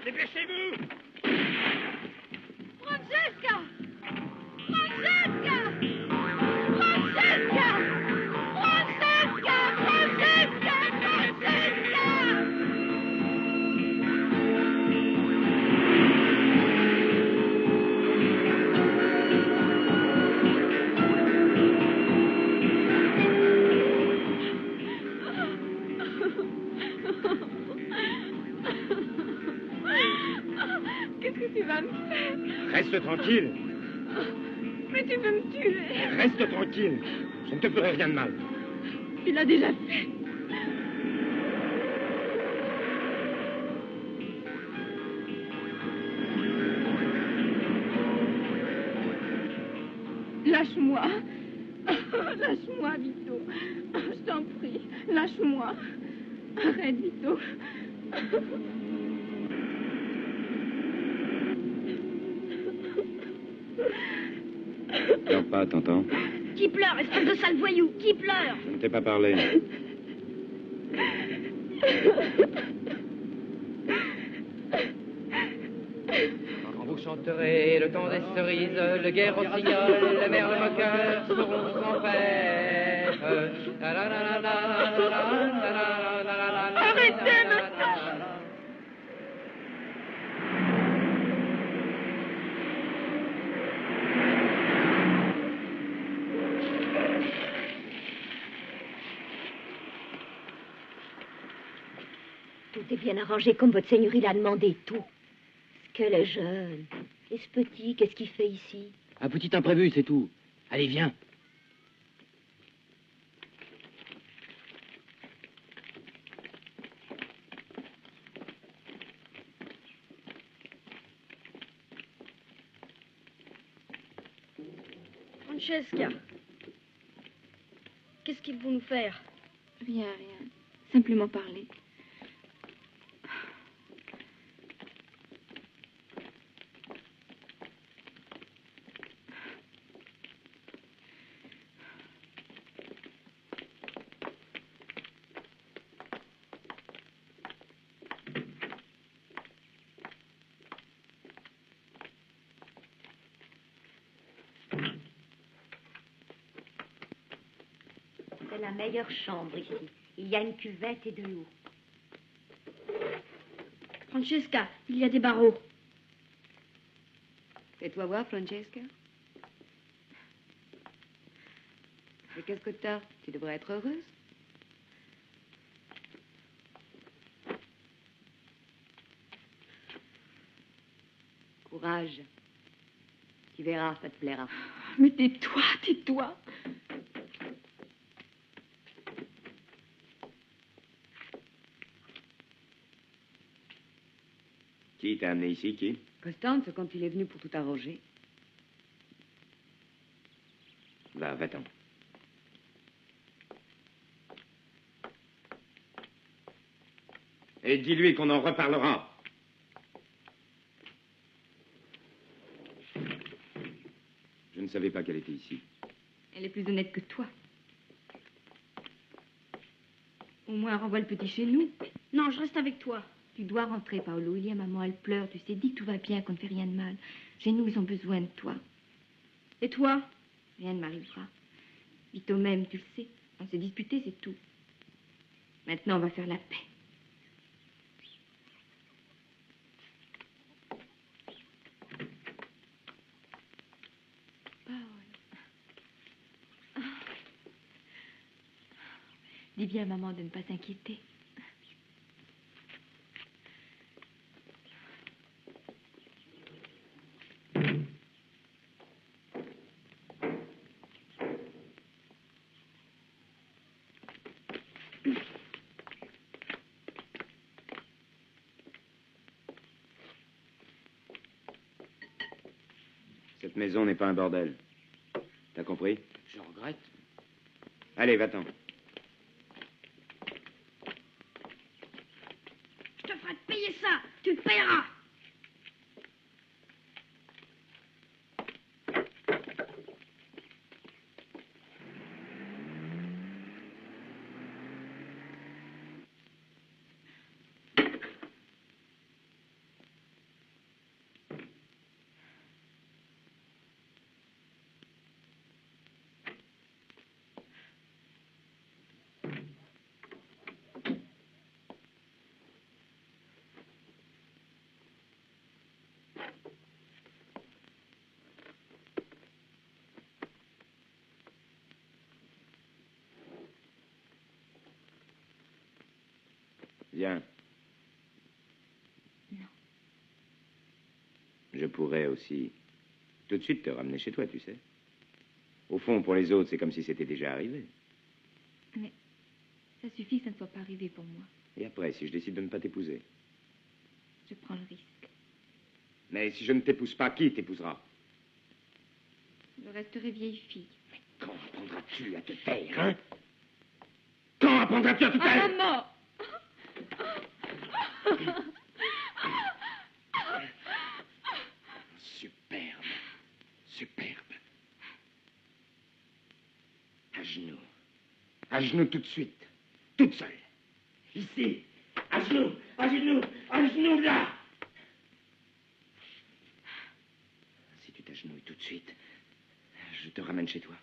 Dépêchez-vous. Francesca! Francesca! Francesca! Francesca! Francesca! Francesca! Qu'est-ce que tu vas me faire? Reste tranquille. Mais tu veux me tuer. Reste tranquille. Je ne te ferai rien de mal. Tu l'as déjà fait. Lâche-moi. Lâche-moi, Vito. Je t'en prie. Lâche-moi. Arrête, Vito. Pleure pas, t'entends? Qui pleure, espèce de sale voyou? Qui pleure? Je ne t'ai pas parlé. Quand vous chanterez le temps des cerises, le guerre rossignol, la mer le moqueur seront sans fête. Arrêtez maintenant. Tout est bien arrangé comme votre seigneurie l'a demandé, tout. Que le jeune. Et ce petit, qu'est-ce qu'il fait ici? Un petit imprévu, c'est tout. Allez, viens. Francesca. Qu'est-ce qu'ils vont nous faire? Rien, rien. Simplement parler. C'est la meilleure chambre ici. Il y a une cuvette et de l'eau. Francesca, il y a des barreaux. Fais-toi voir, Francesca. Mais qu'est-ce que t'as? Tu devrais être heureuse. Courage. Tu verras, ça te plaira. Mais tais-toi, tais-toi. Qui t'a amené ici, qui? Constance, quand il est venu pour tout arranger. Va-t'en. Et dis-lui qu'on en reparlera. Je ne savais pas qu'elle était ici. Elle est plus honnête que toi. Au moins, renvoie le petit chez nous. Non, je reste avec toi. Tu dois rentrer, Paolo. Il y a maman, elle pleure. Tu sais, dis que tout va bien, qu'on ne fait rien de mal. Chez nous, ils ont besoin de toi. Et toi? Rien ne m'arrivera. Vito même, tu le sais. On s'est disputé, c'est tout. Maintenant, on va faire la paix. Dis bien à maman de ne pas s'inquiéter. Cette maison n'est pas un bordel. T'as compris? Je regrette. Allez, va-t'en. Je te ferai payer ça. Tu le payeras. Viens. Non. Je pourrais aussi tout de suite te ramener chez toi, tu sais. Au fond, pour les autres, c'est comme si c'était déjà arrivé. Mais ça suffit que ça ne soit pas arrivé pour moi. Et après, si je décide de ne pas t'épouser? Je prends le risque. Mais si je ne t'épouse pas, qui t'épousera? Je resterai vieille fille. Mais quand apprendras-tu à te taire, hein? Quand apprendras-tu à te taire? Maman! Superbe. Superbe. À genoux. À genoux tout de suite. Toute seule. Ici. À genoux. À genoux. À genoux là. Si tu t'agenouilles tout de suite, je te ramène chez toi.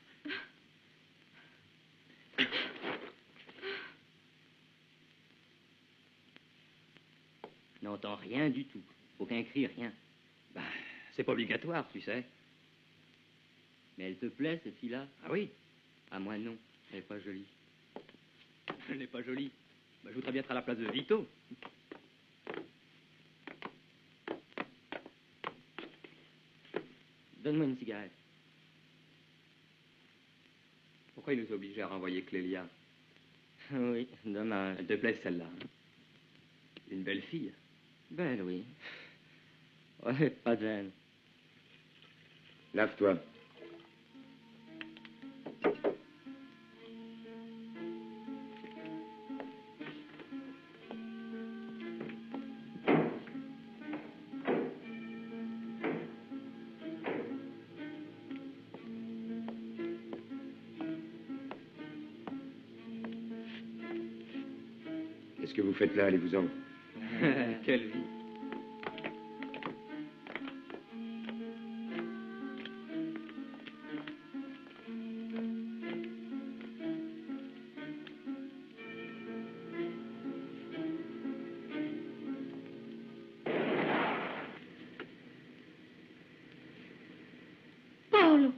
N'entends rien du tout. Aucun cri, rien. Bah, c'est pas obligatoire, tu sais. Mais elle te plaît, cette fille-là? Ah oui? À moi, non. Elle n'est pas jolie. Elle n'est pas jolie. Bah, je voudrais bien être à la place de Vito. Donne-moi une cigarette. Pourquoi il nous a obligés à renvoyer Clélia? Oui, dommage. Elle te plaît, celle-là? Une belle fille. Belle, oui. Ouais, pas gêne. Lave-toi. Qu'est-ce que vous faites là? Allez-vous-en. Quelle vie. Paolo!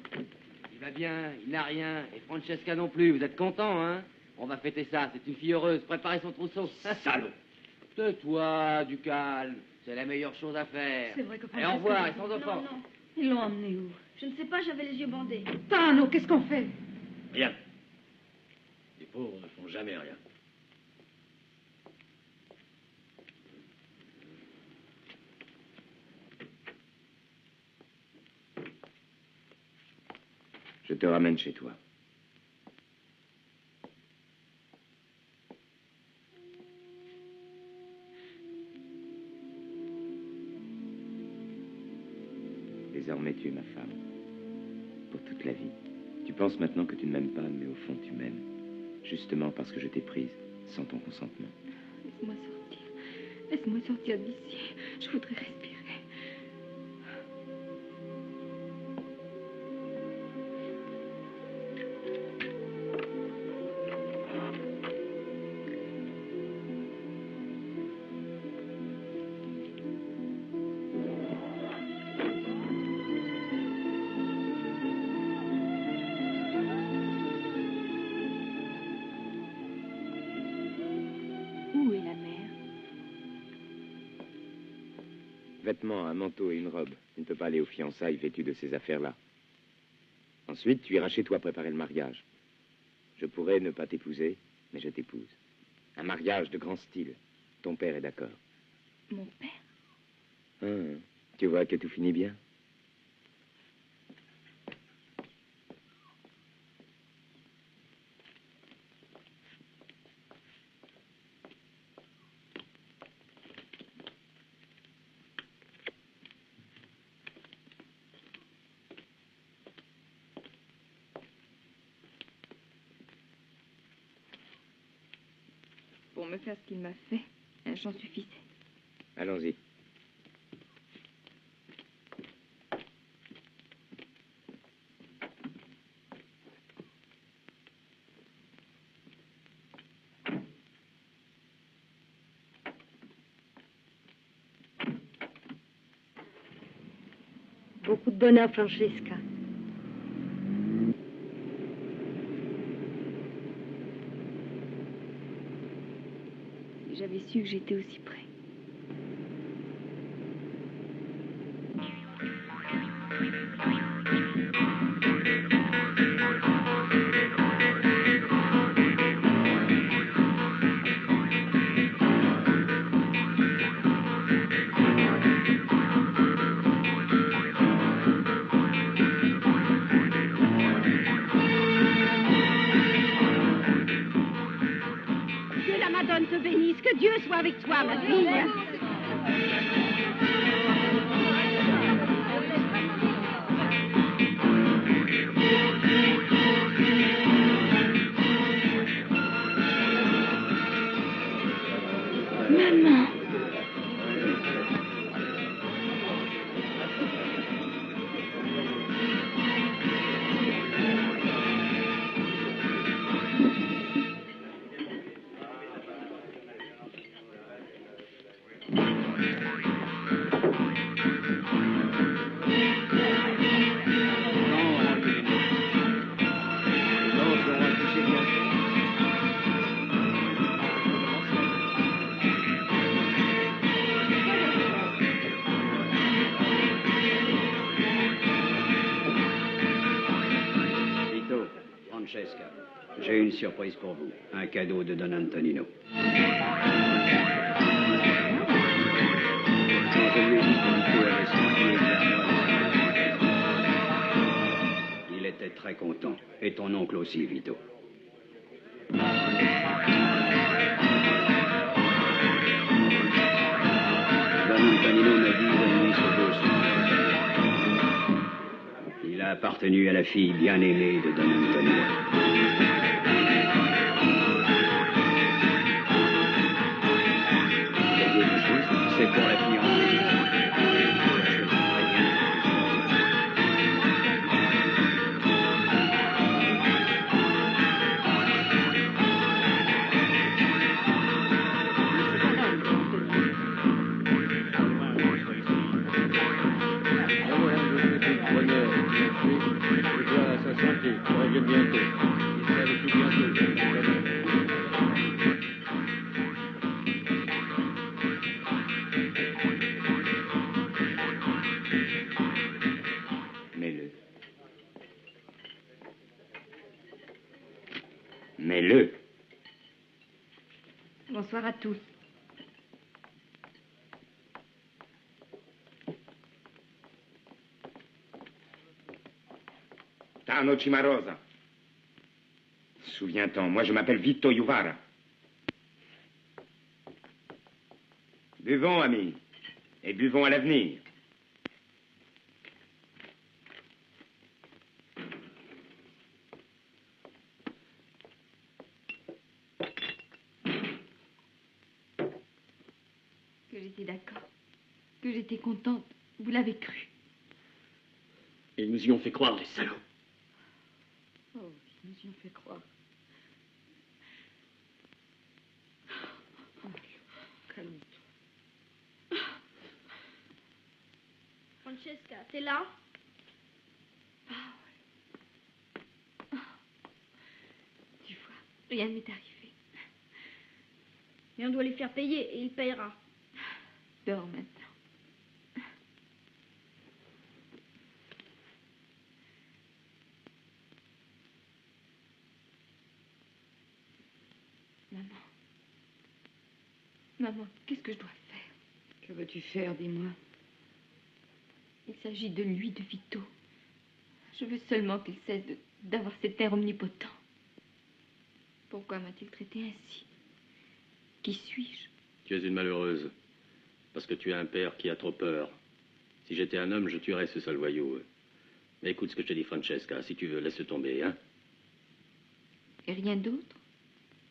Il va bien, il n'a rien. Et Francesca non plus. Vous êtes content, hein? On va fêter ça. C'est une fille heureuse. Préparez son trousseau. Salaud! Tais-toi, du calme. C'est la meilleure chose à faire. C'est vrai que Allez, au revoir, et sans offense. Non, non. Ils l'ont emmené où? Je ne sais pas, j'avais les yeux bandés. Tano, qu'est-ce qu'on fait? Rien. Les pauvres ne font jamais rien. Je te ramène chez toi. Désormais, tu es ma femme. Pour toute la vie. Tu penses maintenant que tu ne m'aimes pas, mais au fond, tu m'aimes. Justement parce que je t'ai prise, sans ton consentement. Laisse-moi sortir. Laisse-moi sortir d'ici. Je voudrais respirer. Où est la mer? Vêtements, un manteau et une robe. Tu ne peux pas aller aux fiançailles vêtu de ces affaires-là. Ensuite, tu iras chez toi préparer le mariage. Je pourrais ne pas t'épouser, mais je t'épouse. Un mariage de grand style. Ton père est d'accord. Mon père? Tu vois que tout finit bien. Pour me faire ce qu'il m'a fait, j'en suffisait. Allons-y. Beaucoup de bonheur, Francesca. j'avais su que j'étais aussi près. Que la Madone te bénisse, que Dieu soit avec toi, ma fille. Maman. Vito, Francesca, j'ai une surprise pour vous. Un cadeau de Don Antonino. Quand je lui ai dit que Vito avait signé vers moi, il était très content. Et ton oncle aussi, Vito. Don Antonino m'a dit de nuit ce dossier. Il a appartenu à la fille bien-aimée de Don Antonino. C'est pour la fiancée. Mets-le. Mets-le. Bonsoir à tous. Tano Cimarosa. Souviens-t'en, moi je m'appelle Vito Juvara. Buvons, amis, et buvons à l'avenir. Que j'étais d'accord. Que j'étais contente. Vous l'avez cru. Et ils nous y ont fait croire, les salauds. Oh, ils nous y ont fait croire. Oh, calme-toi. Francesca, t'es là? Tu vois, rien ne m'est arrivé. Mais on doit lui faire payer et il payera. Dors maintenant. Maman. Maman, qu'est-ce que je dois faire? Que veux-tu faire, dis-moi? Il s'agit de lui, de Vito. Je veux seulement qu'il cesse d'avoir cet air omnipotent. Pourquoi m'a-t-il traité ainsi? Qui suis-je? Tu es une malheureuse. Parce que tu as un père qui a trop peur. Si j'étais un homme, je tuerais ce sale voyou. Mais écoute ce que je te dis, Francesca. Si tu veux, laisse tomber, hein? Et rien d'autre?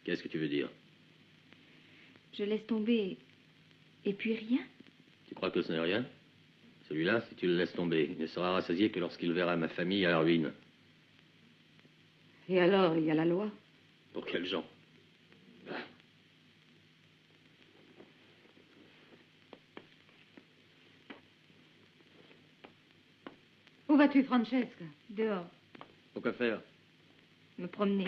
Qu'est-ce que tu veux dire? Je laisse tomber et puis rien? Tu crois que ce n'est rien? Celui-là, si tu le laisses tomber, il ne sera rassasié que lorsqu'il verra ma famille à la ruine. Et alors, il y a la loi? Pour quels gens? Où vas-tu, Francesca? Dehors, Pourquoi faire? me promener.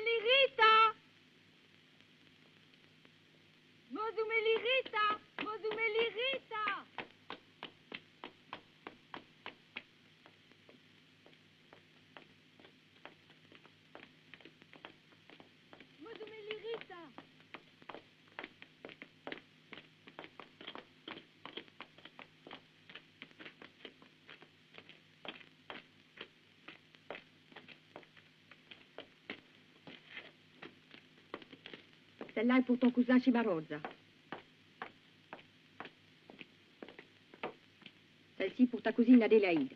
Mozumelirita! Mozumelirita! Mozumelirita! Mozumelirita! Celle-là est pour ton cousin Chimarozza. Celle-ci pour ta cousine Adélaïde.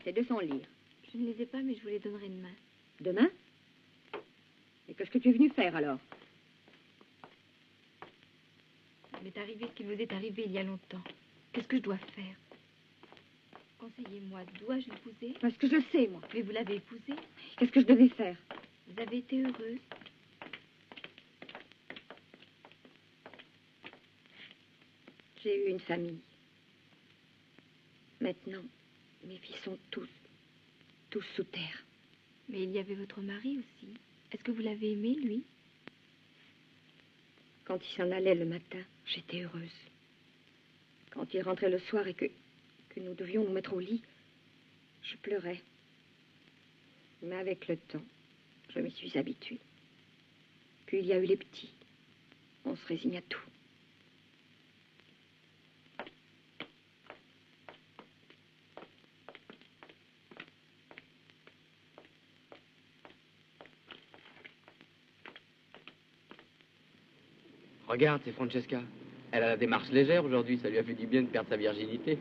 C'est 200 livres. Je ne les ai pas, mais je vous les donnerai demain. Demain? Et qu'est-ce que tu es venu faire alors? Il m'est arrivé ce qui vous est arrivé il y a longtemps. Qu'est-ce que je dois faire? Conseillez-moi, dois-je l'épouser? Parce que je sais, moi. Mais vous l'avez épousé? Qu'est-ce que je devais faire? Vous avez été heureuse? J'ai eu une famille. Maintenant, mes fils sont tous sous terre. Mais il y avait votre mari aussi. Est-ce que vous l'avez aimé, lui? Quand il s'en allait le matin, j'étais heureuse. Quand il rentrait le soir et que nous devions nous mettre au lit, je pleurais. Mais avec le temps, je m'y suis habituée. Puis il y a eu les petits. On se résigne à tout. Regarde, c'est Francesca. Elle a la démarche légère aujourd'hui, ça lui a fait du bien de perdre sa virginité.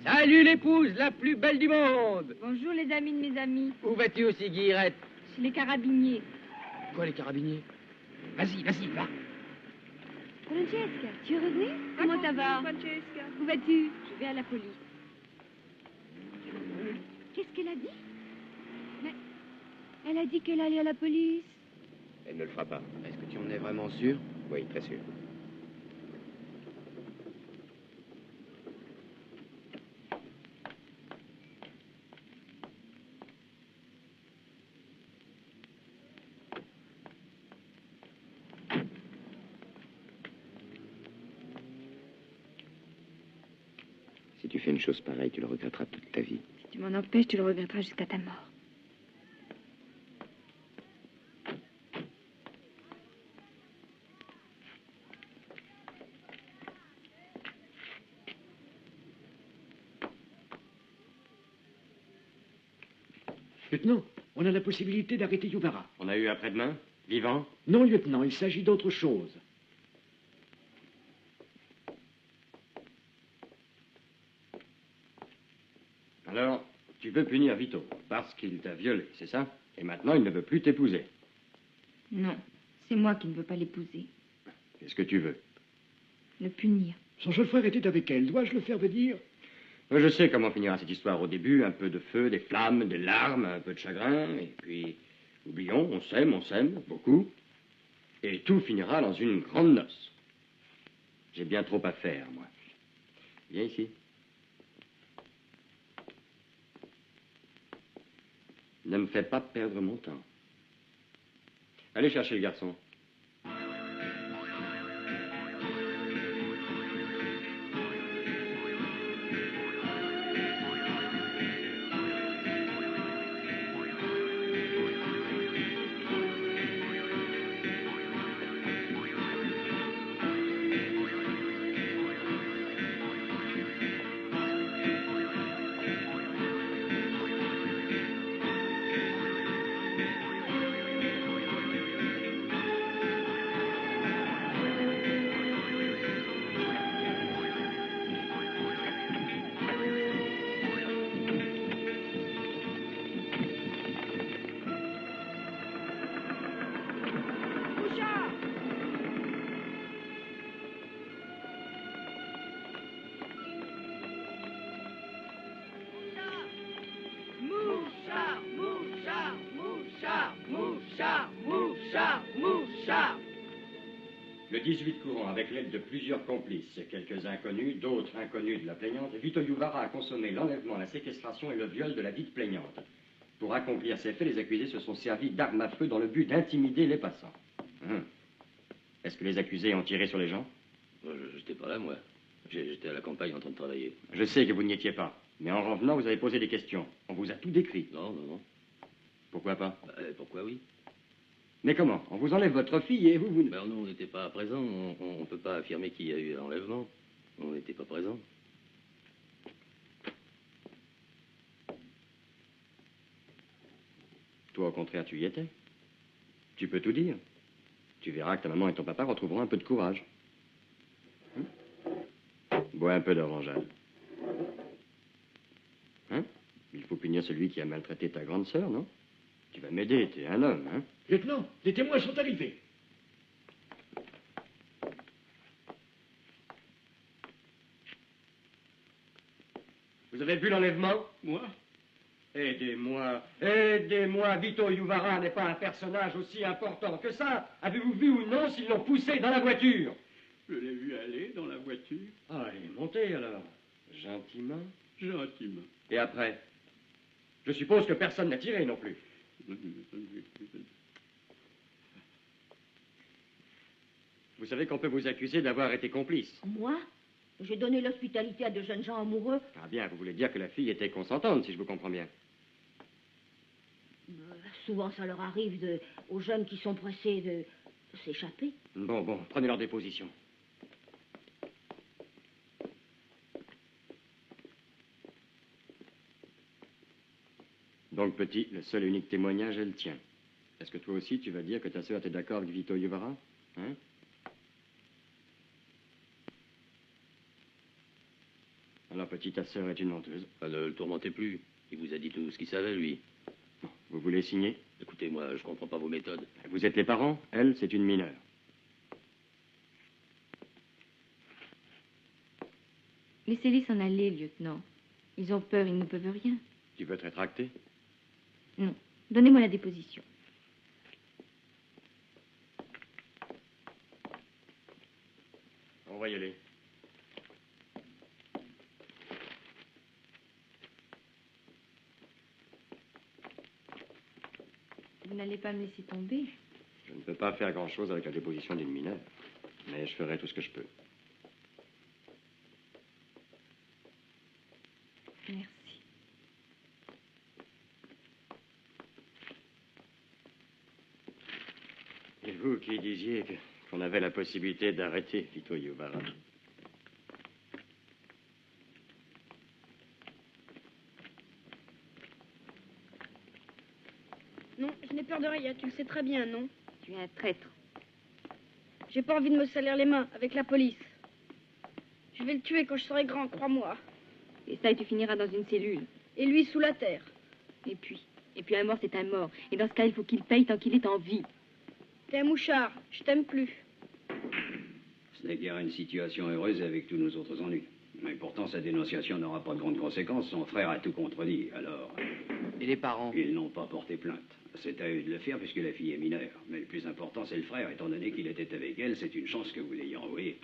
Salut l'épouse, la plus belle du monde! Bonjour les amis de mes amis. Où vas-tu aussi, Guillerette? Chez les carabiniers. Quoi, les carabiniers? Vas-y, va. Francesca, tu es revenue? Comment ça va? Francesca. Où vas-tu? Je vais à la police. Qu'est-ce qu'elle a dit? Mais elle a dit qu'elle allait à la police. Elle ne le fera pas. Est-ce que tu en es vraiment sûr? Oui, très sûr. Si tu fais une chose pareille, tu le regretteras toute ta vie. Si tu m'en empêches, tu le regretteras jusqu'à ta mort. Lieutenant, on a la possibilité d'arrêter Yuvara. On a eu après-demain? Vivant? Non, lieutenant, il s'agit d'autre chose. Alors, tu veux punir Vito parce qu'il t'a violé, c'est ça? Et maintenant, il ne veut plus t'épouser. Non, c'est moi qui ne veux pas l'épouser. Qu'est-ce que tu veux? Le punir. Son jeune frère était avec elle. Dois-je le faire venir? Je sais comment finira cette histoire au début. Un peu de feu, des flammes, des larmes, un peu de chagrin. Et puis, oublions, on s'aime, beaucoup. Et tout finira dans une grande noce. J'ai bien trop à faire, moi. Viens ici. Ne me fais pas perdre mon temps. Allez chercher le garçon. Le 18 courant, avec l'aide de plusieurs complices, quelques inconnus, d'autres inconnus de la plaignante, Vito Yuvara a consommé l'enlèvement, la séquestration et le viol de la dite plaignante. Pour accomplir ces faits, les accusés se sont servis d'armes à feu dans le but d'intimider les passants. Est-ce que les accusés ont tiré sur les gens? J'étais pas là, moi. J'étais à la campagne en train de travailler. Je sais que vous n'y étiez pas. Mais en revenant, vous avez posé des questions. On vous a tout décrit. Non, non, non. Pourquoi pas? Pourquoi oui? Mais comment? On vous enlève votre fille et vous... Ben, nous, on n'était pas présents. On ne peut pas affirmer qu'il y a eu enlèvement. On n'était pas présents. Toi, au contraire, tu y étais. Tu peux tout dire. Tu verras que ta maman et ton papa retrouveront un peu de courage. Bois un peu d'orangeade. Hein? Il faut punir celui qui a maltraité ta grande sœur, non? Tu vas m'aider, t'es un homme, hein? Lieutenant, les témoins sont arrivés. Vous avez vu l'enlèvement? Moi? Aidez-moi, aidez-moi. Vito Yuvara n'est pas un personnage aussi important que ça. Avez-vous vu ou non s'ils l'ont poussé dans la voiture? Je l'ai vu aller dans la voiture. Allez, montez alors. Gentiment. Gentiment. Et après? Je suppose que personne n'a tiré non plus. Vous savez qu'on peut vous accuser d'avoir été complice. Moi? J'ai donné l'hospitalité à de jeunes gens amoureux. Ah bien, vous voulez dire que la fille était consentante, si je vous comprends bien. Souvent, ça leur arrive aux jeunes qui sont pressés de s'échapper. Bon, prenez leur déposition. Donc, petit, le seul et unique témoignage est le tien. Est-ce que toi aussi, tu vas dire que ta sœur était d'accord avec Vito Yuvara? Hein? Alors, petit, ta sœur est une menteuse. Ne le tourmentez plus. Il vous a dit tout ce qu'il savait, lui. Vous voulez signer? Écoutez, moi, je comprends pas vos méthodes. Vous êtes les parents, elle, c'est une mineure. Laissez-les s'en aller, lieutenant. Ils ont peur, ils ne peuvent rien. Tu veux te rétracter? Non. Donnez-moi la déposition. On va y aller. Vous n'allez pas me laisser tomber? Je ne peux pas faire grand-chose avec la déposition d'une mineure. Mais je ferai tout ce que je peux. Merci. Et vous qui disiez qu'on avait la possibilité d'arrêter Vito Yuvara. Non, je n'ai peur de rien, tu le sais très bien, non? Tu es un traître. J'ai pas envie de me salir les mains avec la police. Je vais le tuer quand je serai grand, crois-moi. Et ça, et tu finiras dans une cellule. Et lui sous la terre. Et puis un mort, c'est un mort. Et dans ce cas, il faut qu'il paye tant qu'il est en vie. T'es un mouchard, je t'aime plus. Ce n'est guère une situation heureuse avec tous nos autres ennuis. Mais pourtant, sa dénonciation n'aura pas de grandes conséquences. Son frère a tout contredit, alors... Et les parents? Ils n'ont pas porté plainte. C'est à eux de le faire puisque la fille est mineure. Mais le plus important, c'est le frère. Étant donné qu'il était avec elle, c'est une chance que vous l'ayez envoyée.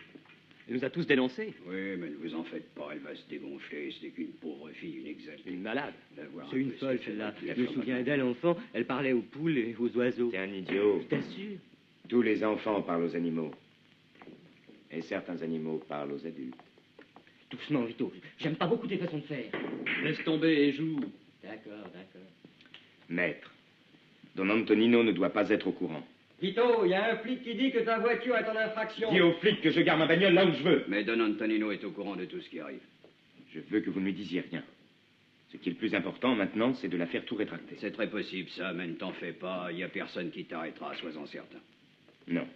Elle nous a tous dénoncés. Oui, mais ne vous en faites pas. Elle va se dégonfler. C'est qu'une pauvre fille, une exaltée. Une malade. La voir C'est un une peu folle, ce qu'elle celle-là. fait, la Je me faire souviens maintenant. d'elle, enfant. Elle parlait aux poules et aux oiseaux. C'est un idiot. Je t'assure. Tous les enfants parlent aux animaux. Et certains animaux parlent aux adultes. Doucement, Vito. J'aime pas beaucoup tes façons de faire. Laisse tomber et joue. D'accord. Maître, Don Antonino ne doit pas être au courant. Vito, il y a un flic qui dit que ta voiture est en infraction. Dis au flic que je garde ma bagnole là où je veux. Mais Don Antonino est au courant de tout ce qui arrive. Je veux que vous ne lui disiez rien. Ce qui est le plus important maintenant, c'est de la faire tout rétracter. C'est très possible, ça, mais ne t'en fais pas. Il n'y a personne qui t'arrêtera, sois-en certain. Non,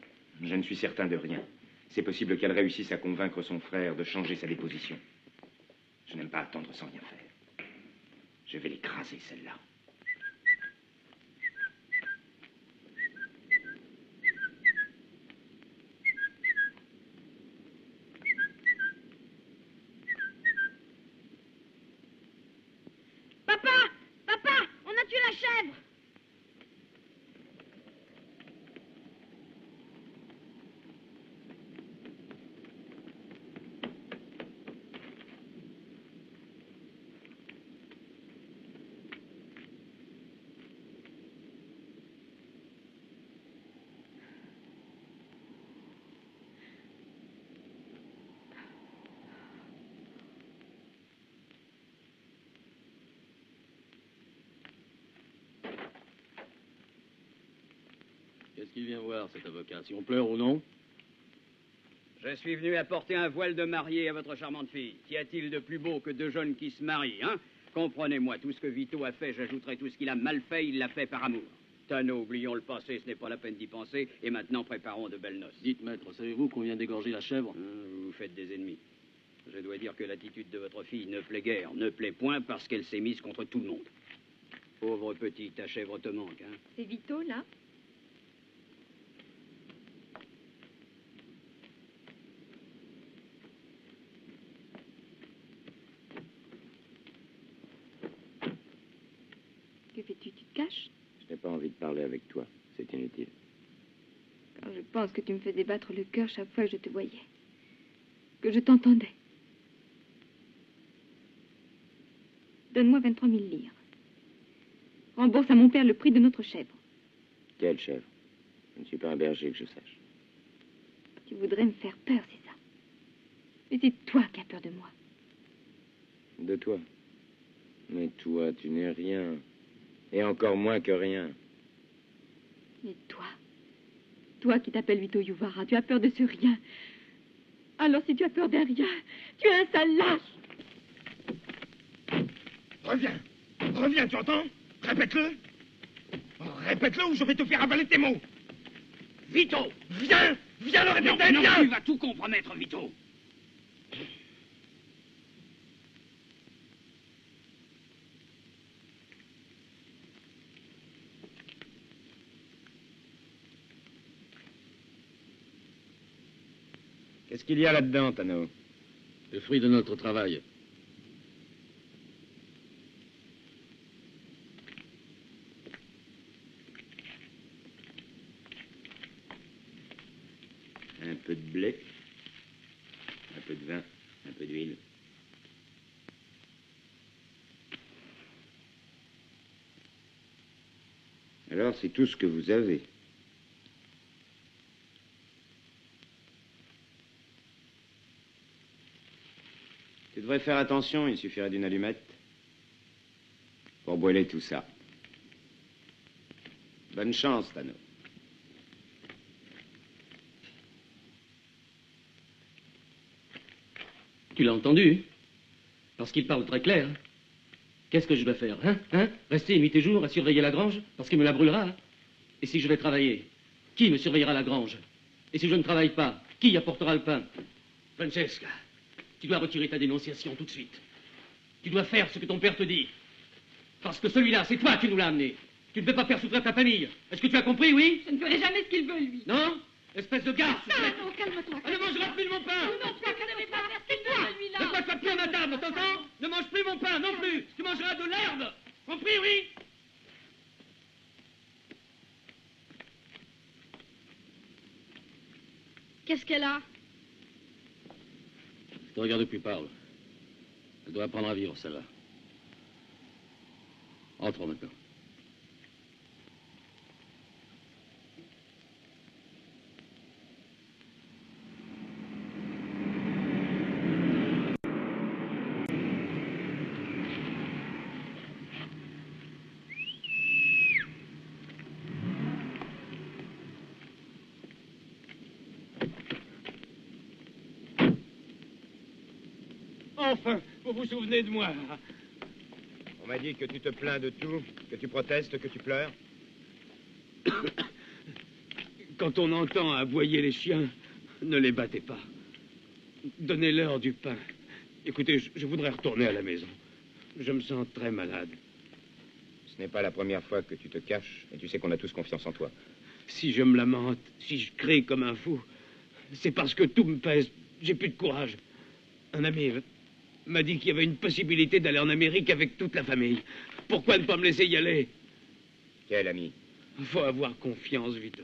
je ne suis certain de rien. C'est possible qu'elle réussisse à convaincre son frère de changer sa déposition. Je n'aime pas attendre sans rien faire. Je vais l'écraser, celle-là. Papa, on a tué la chèvre. Qu'est-ce qu'il vient voir, cet avocat? Si on pleure ou non? Je suis venu apporter un voile de mariée à votre charmante fille. Qu'y a-t-il de plus beau que deux jeunes qui se marient, hein? Comprenez-moi, tout ce que Vito a fait, j'ajouterai tout ce qu'il a mal fait, il l'a fait par amour. Tano, oublions le passé, ce n'est pas la peine d'y penser, et maintenant préparons de belles noces. Dites, maître, savez-vous qu'on vient d'égorger la chèvre? Vous vous faites des ennemis. Je dois dire que l'attitude de votre fille ne plaît guère, ne plaît point parce qu'elle s'est mise contre tout le monde. Pauvre petite, ta chèvre te manque, hein? C'est Vito, là? Que fais-tu? Tu te caches? Je n'ai pas envie de parler avec toi. C'est inutile. Quand je pense que tu me faisais battre le cœur chaque fois que je te voyais. Que je t'entendais. Donne-moi 23 000 livres. Rembourse à mon père le prix de notre chèvre. Quelle chèvre? Je ne suis pas un berger, que je sache. Tu voudrais me faire peur, c'est ça? Mais c'est toi qui as peur de moi. De toi? Mais toi, tu n'es rien. Et encore moins que rien. Et toi? Toi qui t'appelles Vito Yuvara, tu as peur de ce rien. Alors si tu as peur d'un rien, tu es un sale lâche. Reviens. Reviens, tu entends? Répète-le. Répète-le ou je vais te faire avaler tes mots. Vito, viens. Viens le répéter, non, viens. tu vas tout compromettre, Vito. Qu'est-ce qu'il y a là-dedans, Tano? Le fruit de notre travail. Un peu de blé, un peu de vin, un peu d'huile. Alors, c'est tout ce que vous avez. Tu devrais faire attention, il suffirait d'une allumette pour brûler tout ça. Bonne chance, Tano. Tu l'as entendu? Parce qu'il parle très clair. Qu'est-ce que je dois faire, hein? Rester nuit et jour à surveiller la grange parce qu'il me la brûlera? Et si je vais travailler, qui me surveillera la grange? Et si je ne travaille pas, qui apportera le pain? Francesca, tu dois retirer ta dénonciation tout de suite. Tu dois faire ce que ton père te dit. Parce que celui-là, c'est toi qui nous l'as amené. Tu ne peux pas faire souffrir ta famille. Est-ce que tu as compris, oui? Je ne ferai jamais ce qu'il veut, lui. Non? Espèce de garce! Non, calme-toi. Elle ne mangera plus de mon pain! Non, toi, tu ne devais pas faire ce qu'il veut, lui, là. Ne passe pas plus à ma table, t'entends? Ne mange plus mon pain, non plus! Tu mangeras de l'herbe! Compris, oui? Qu'est-ce qu'elle a? Je te regarde plus parle. Elle doit apprendre à vivre, celle-là. Entrons maintenant. Enfin, vous vous souvenez de moi. On m'a dit que tu te plains de tout, que tu protestes, que tu pleures. Quand on entend aboyer les chiens, ne les battez pas. Donnez-leur du pain. Écoutez, je voudrais retourner à la maison. Je me sens très malade. Ce n'est pas la première fois que tu te caches, et tu sais qu'on a tous confiance en toi. Si je me lamente, si je crie comme un fou, c'est parce que tout me pèse. J'ai plus de courage. Un ami m'a dit qu'il y avait une possibilité d'aller en Amérique avec toute la famille. Pourquoi ne pas me laisser y aller? Quel ami? Faut avoir confiance, Vito.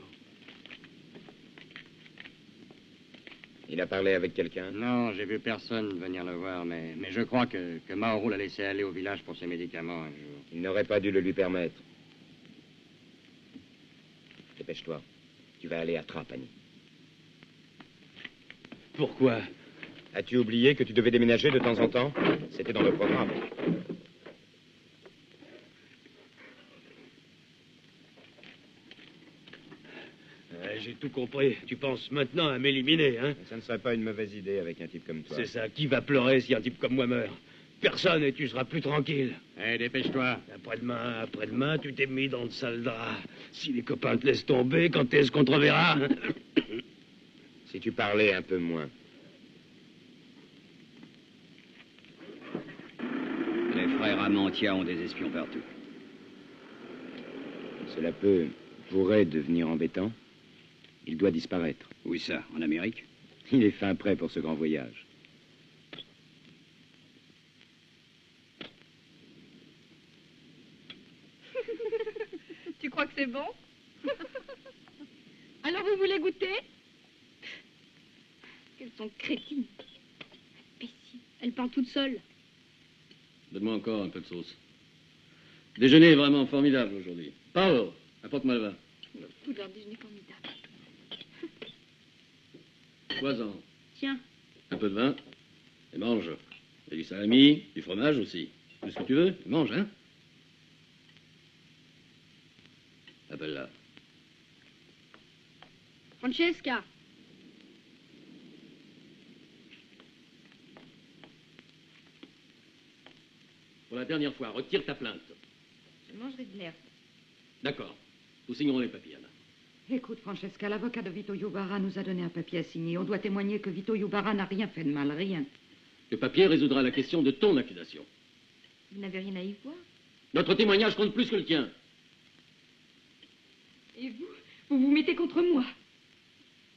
Il a parlé avec quelqu'un? Non, j'ai vu personne venir le voir, mais je crois que Mauro l'a laissé aller au village pour ses médicaments un jour. Il n'aurait pas dû le lui permettre. Dépêche-toi. Tu vas aller à Trapani. Pourquoi? As-tu oublié que tu devais déménager de temps en temps? C'était dans le programme. tout compris. Tu penses maintenant à m'éliminer, hein? Ça ne serait pas une mauvaise idée avec un type comme toi. C'est ça. Qui va pleurer si un type comme moi meurt? Personne et tu seras plus tranquille. Allez, dépêche-toi. Après-demain, tu t'es mis dans de sales draps. Si les copains te laissent tomber, quand est-ce qu'on te reverra? Si tu parlais un peu moins. Les frères Amantia ont des espions partout. Cela pourrait devenir embêtant. Il doit disparaître. Oui, ça, en Amérique? Il est fin prêt pour ce grand voyage. Tu crois que c'est bon? Alors vous voulez goûter? Qu'elles sont crétines. Imbéciles. Elles parlent toutes seules. Donne-moi encore un peu de sauce. Le déjeuner est vraiment formidable aujourd'hui. Paolo, apporte-moi le vin. Tout leur déjeuner formidable. Sois-en. Tiens. Un peu de vin. Et mange. Et du salami, du fromage aussi. Tout ce que tu veux, mange, hein? Appelle-la. Francesca. Pour la dernière fois, retire ta plainte. Je mangerai de l'herbe. D'accord. Nous signerons les papiers, Anna. Écoute, Francesca, l'avocat de Vito Iubara nous a donné un papier à signer. On doit témoigner que Vito Iubara n'a rien fait de mal, rien. Le papier résoudra la question de ton accusation. Vous n'avez rien à y voir? Notre témoignage compte plus que le tien. Et vous vous mettez contre moi?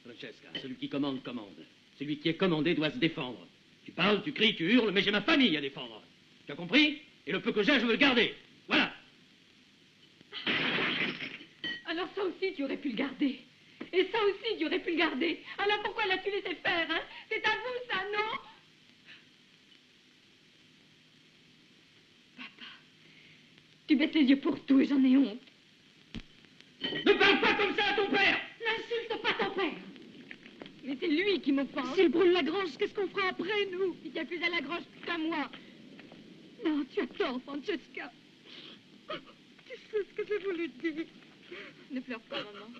Francesca, celui qui commande, commande. Celui qui est commandé doit se défendre. Tu parles, tu cries, tu hurles, mais j'ai ma famille à défendre. Tu as compris? Et le peu que j'ai, je veux le garder. Voilà. Alors ça aussi, tu aurais pu le garder. Et ça aussi, tu aurais pu le garder. Alors pourquoi l'as-tu laissé faire, hein? C'est à vous, ça, non? Papa, tu baisses les yeux pour tout et j'en ai honte. Ne parle pas comme ça à ton père! N'insulte pas ton père! Mais c'est lui qui m'offense. S'il brûle la grange, qu'est-ce qu'on fera après, nous? Il tient plus à la grange qu'à moi. Non, tu as tort, Francesca. Tu sais ce que j'ai voulu dire. Ne pleure pas, maman.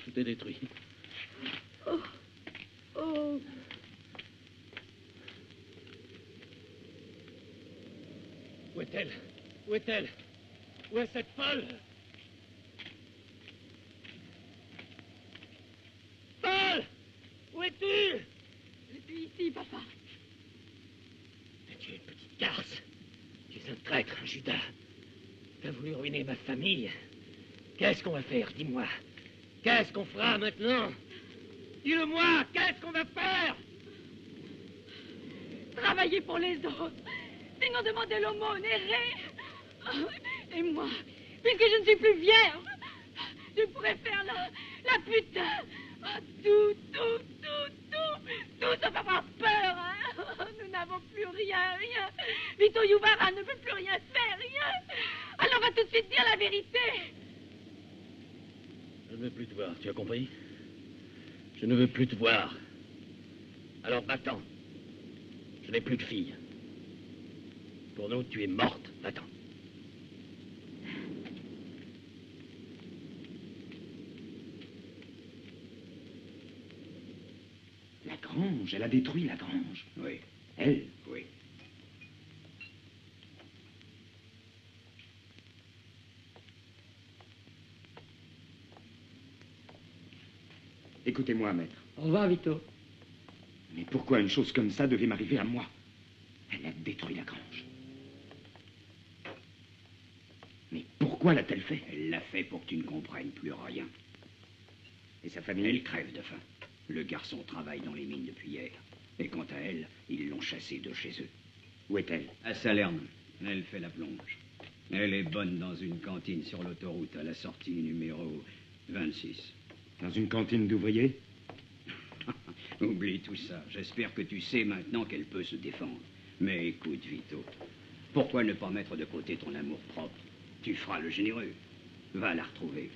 Tout est détruit. Où est-elle? Où est-elle? Où est cette folle? Folle! Où es-tu? Je suis ici, papa. Mais tu es une petite garce. Tu es un traître, un Judas. Tu as voulu ruiner ma famille. Qu'est-ce qu'on va faire, dis-moi? Qu'est-ce qu'on fera maintenant? Dis-le-moi, qu'est-ce qu'on va faire? Travailler pour les autres. Sinon demander l'aumône, errer. Et moi, puisque je ne suis plus vierge, je pourrais faire la putain. Tout sauf avoir peur. Hein? Nous n'avons plus rien. Vito Yuvara ne peut plus rien faire, rien. Alors va tout de suite dire la vérité. Je ne veux plus te voir, tu as compris? Je ne veux plus te voir. Alors va-t'en. Je n'ai plus de fille. Pour nous, tu es morte. Va-t'en. La grange, elle a détruit la grange. Oui. Elle? Oui. Écoutez-moi, maître. Au revoir, Vito. Mais pourquoi une chose comme ça devait m'arriver à moi? Elle a détruit la grange. Mais pourquoi l'a-t-elle fait? Elle l'a fait pour que tu ne comprennes plus rien. Et sa famille? Elle crève de faim. Le garçon travaille dans les mines depuis hier. Et quant à elle, ils l'ont chassée de chez eux. Où est-elle? À Salerne. Elle fait la plonge. Elle est bonne dans une cantine sur l'autoroute à la sortie numéro 26. Dans une cantine d'ouvriers? Oublie tout ça. J'espère que tu sais maintenant qu'elle peut se défendre. Mais écoute, Vito, pourquoi ne pas mettre de côté ton amour propre? Tu feras le généreux. Va la retrouver.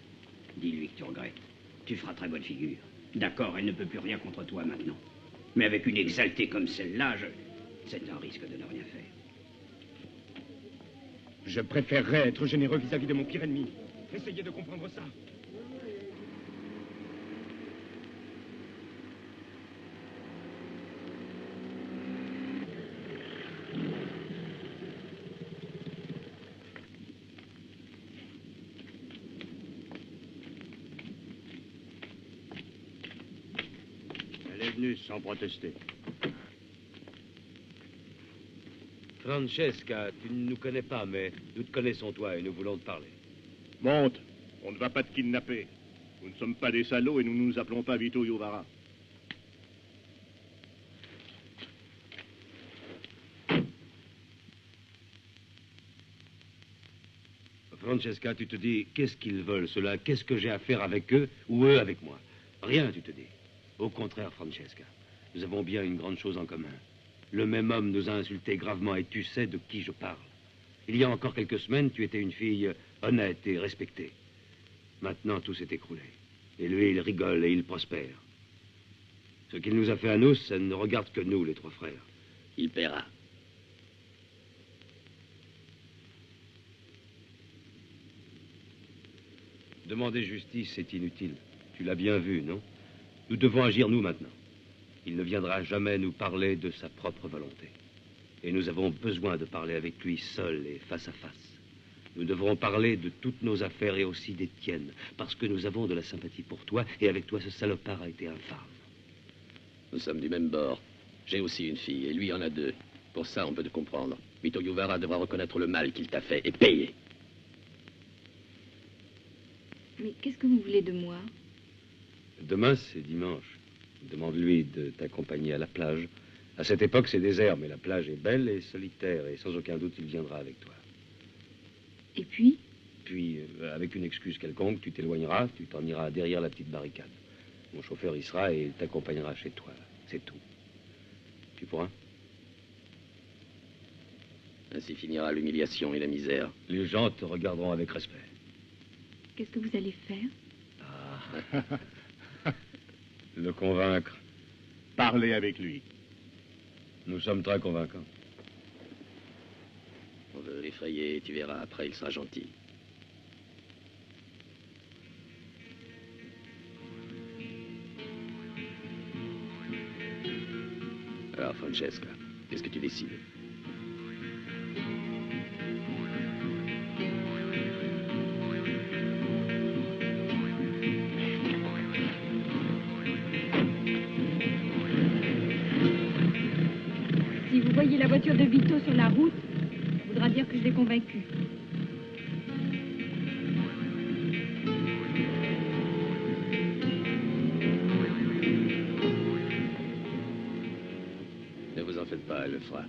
Dis-lui que tu regrettes. Tu feras très bonne figure. D'accord, elle ne peut plus rien contre toi maintenant. Mais avec une exaltée comme celle-là, c'est un risque de ne rien faire. Je préférerais être généreux vis-à-vis de mon pire ennemi. Essayez de comprendre ça. Elle est venue sans protester. Francesca, tu ne nous connais pas, mais nous te connaissons toi et nous voulons te parler. Monte, on ne va pas te kidnapper. Nous ne sommes pas des salauds et nous ne nous appelons pas Vito Yuvara. Francesca, tu te dis, qu'est-ce qu'ils veulent, ceux-là? Qu'est-ce que j'ai à faire avec eux ou eux avec moi? Rien, tu te dis. Au contraire, Francesca, nous avons bien une grande chose en commun. Le même homme nous a insultés gravement et tu sais de qui je parle. Il y a encore quelques semaines, tu étais une fille honnête et respectée. Maintenant, tout s'est écroulé. Et lui, il rigole et il prospère. Ce qu'il nous a fait à nous, ça ne regarde que nous, les trois frères. Il paiera. Demander justice, c'est inutile. Tu l'as bien vu, non? Nous devons agir, nous, maintenant. Il ne viendra jamais nous parler de sa propre volonté. Et nous avons besoin de parler avec lui seul et face à face. Nous devrons parler de toutes nos affaires et aussi des tiennes, parce que nous avons de la sympathie pour toi, et avec toi, ce salopard a été infâme. Nous sommes du même bord. J'ai aussi une fille, et lui en a deux. Pour ça, on peut te comprendre. Vito Yuvara devra reconnaître le mal qu'il t'a fait et payer. Mais qu'est-ce que vous voulez de moi? Demain, c'est dimanche. Demande-lui de t'accompagner à la plage. À cette époque, c'est désert, mais la plage est belle et solitaire, et sans aucun doute, il viendra avec toi. Et puis? Puis, avec une excuse quelconque, tu t'éloigneras, tu t'en iras derrière la petite barricade. Mon chauffeur y sera et il t'accompagnera chez toi. C'est tout. Tu pourras? Ainsi finira l'humiliation et la misère. Les gens te regarderont avec respect. Qu'est-ce que vous allez faire? Le convaincre. Parlez avec lui. Nous sommes très convaincants. On veut l'effrayer, tu verras, après il sera gentil. Alors, Francesca, qu'est-ce que tu décides? la voiture de Vito sur la route, ça voudra dire que je l'ai convaincu. Ne vous en faites pas, elle le fera.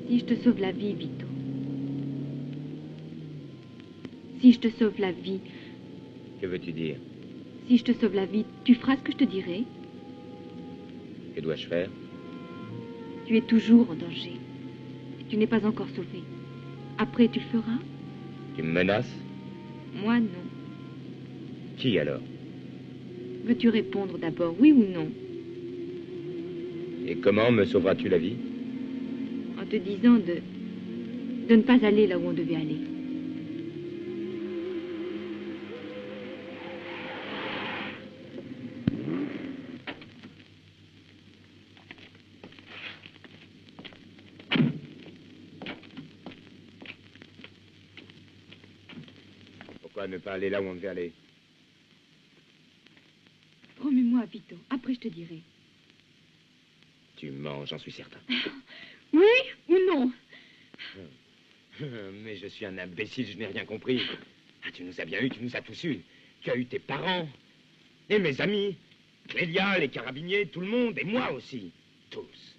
Si je te sauve la vie, Vito. Si je te sauve la vie, Que veux-tu dire? si je te sauve la vie, tu feras ce que je te dirai. Que dois-je faire? Tu es toujours en danger. Tu n'es pas encore sauvé. Après, tu le feras? Tu me menaces? Moi, non. Qui alors? Veux-tu répondre d'abord, oui ou non? Et comment me sauveras-tu la vie? En te disant de ne pas aller là où on devait aller. Pourquoi ne pas aller là où on devait aller? Promets-moi, Vito. Après, je te dirai. Tu mens, j'en suis certain. Oui ou non? Mais je suis un imbécile, je n'ai rien compris. Ah, tu nous as bien eu, tu nous as tous eu. Tu as eu tes parents, et mes amis, Clélia, les carabiniers, tout le monde, et moi aussi. Tous.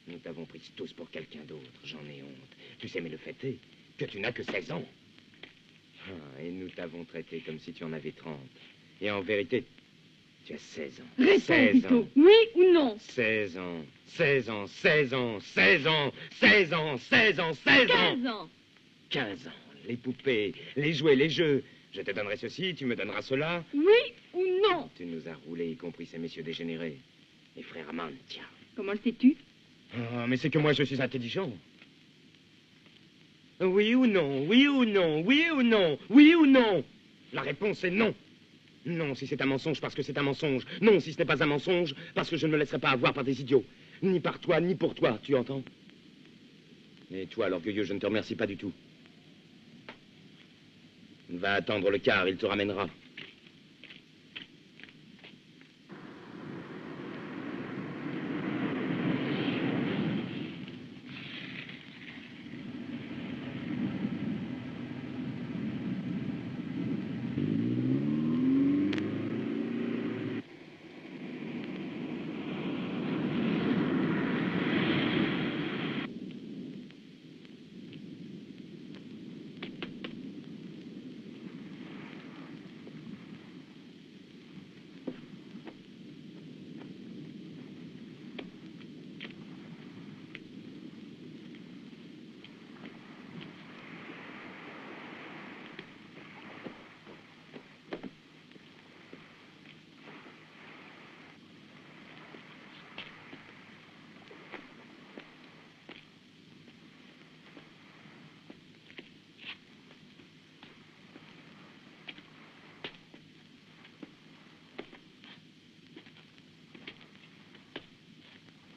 Nous t'avons pris tous pour quelqu'un d'autre, j'en ai honte. Tu sais, mais le fait est que tu n'as que 16 ans. Ah, et nous t'avons traité comme si tu en avais 30. Et en vérité, tu as 16 ans. Réponds, 16 Vito. ans. Oui ou non? 16 ans, 16 ans, 16 ans, 16 ans, 16 ans, 16 ans, 16 ans. 15 ans. 15 ans, les poupées, les jouets, les jeux. Je te donnerai ceci, tu me donneras cela. Oui ou non? Tu nous as roulés, y compris ces messieurs dégénérés. Les frères Amantia. Comment le sais-tu? Ah, mais c'est que moi, je suis intelligent. Oui ou non, oui ou non, oui ou non, oui ou non? La réponse est non. Non, si c'est un mensonge, parce que c'est un mensonge. Non, si ce n'est pas un mensonge, parce que je ne me laisserai pas avoir par des idiots. Ni par toi, ni pour toi, tu entends? Et toi, l'orgueilleux, je ne te remercie pas du tout. Va attendre le car, il te ramènera.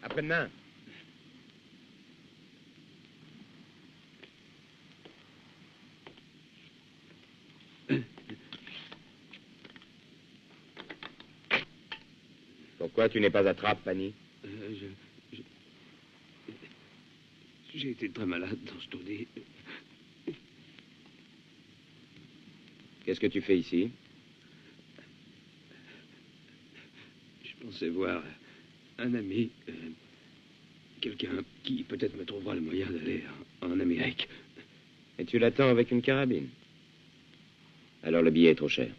Après-demain. Pourquoi tu n'es pas à Trappes, Fanny? J'ai été très malade dans ce tournée. Qu'est-ce que tu fais ici? Je pensais voir un ami, quelqu'un qui peut-être me trouvera le moyen d'aller en Amérique. Et tu l'attends avec une carabine? Alors le billet est trop cher.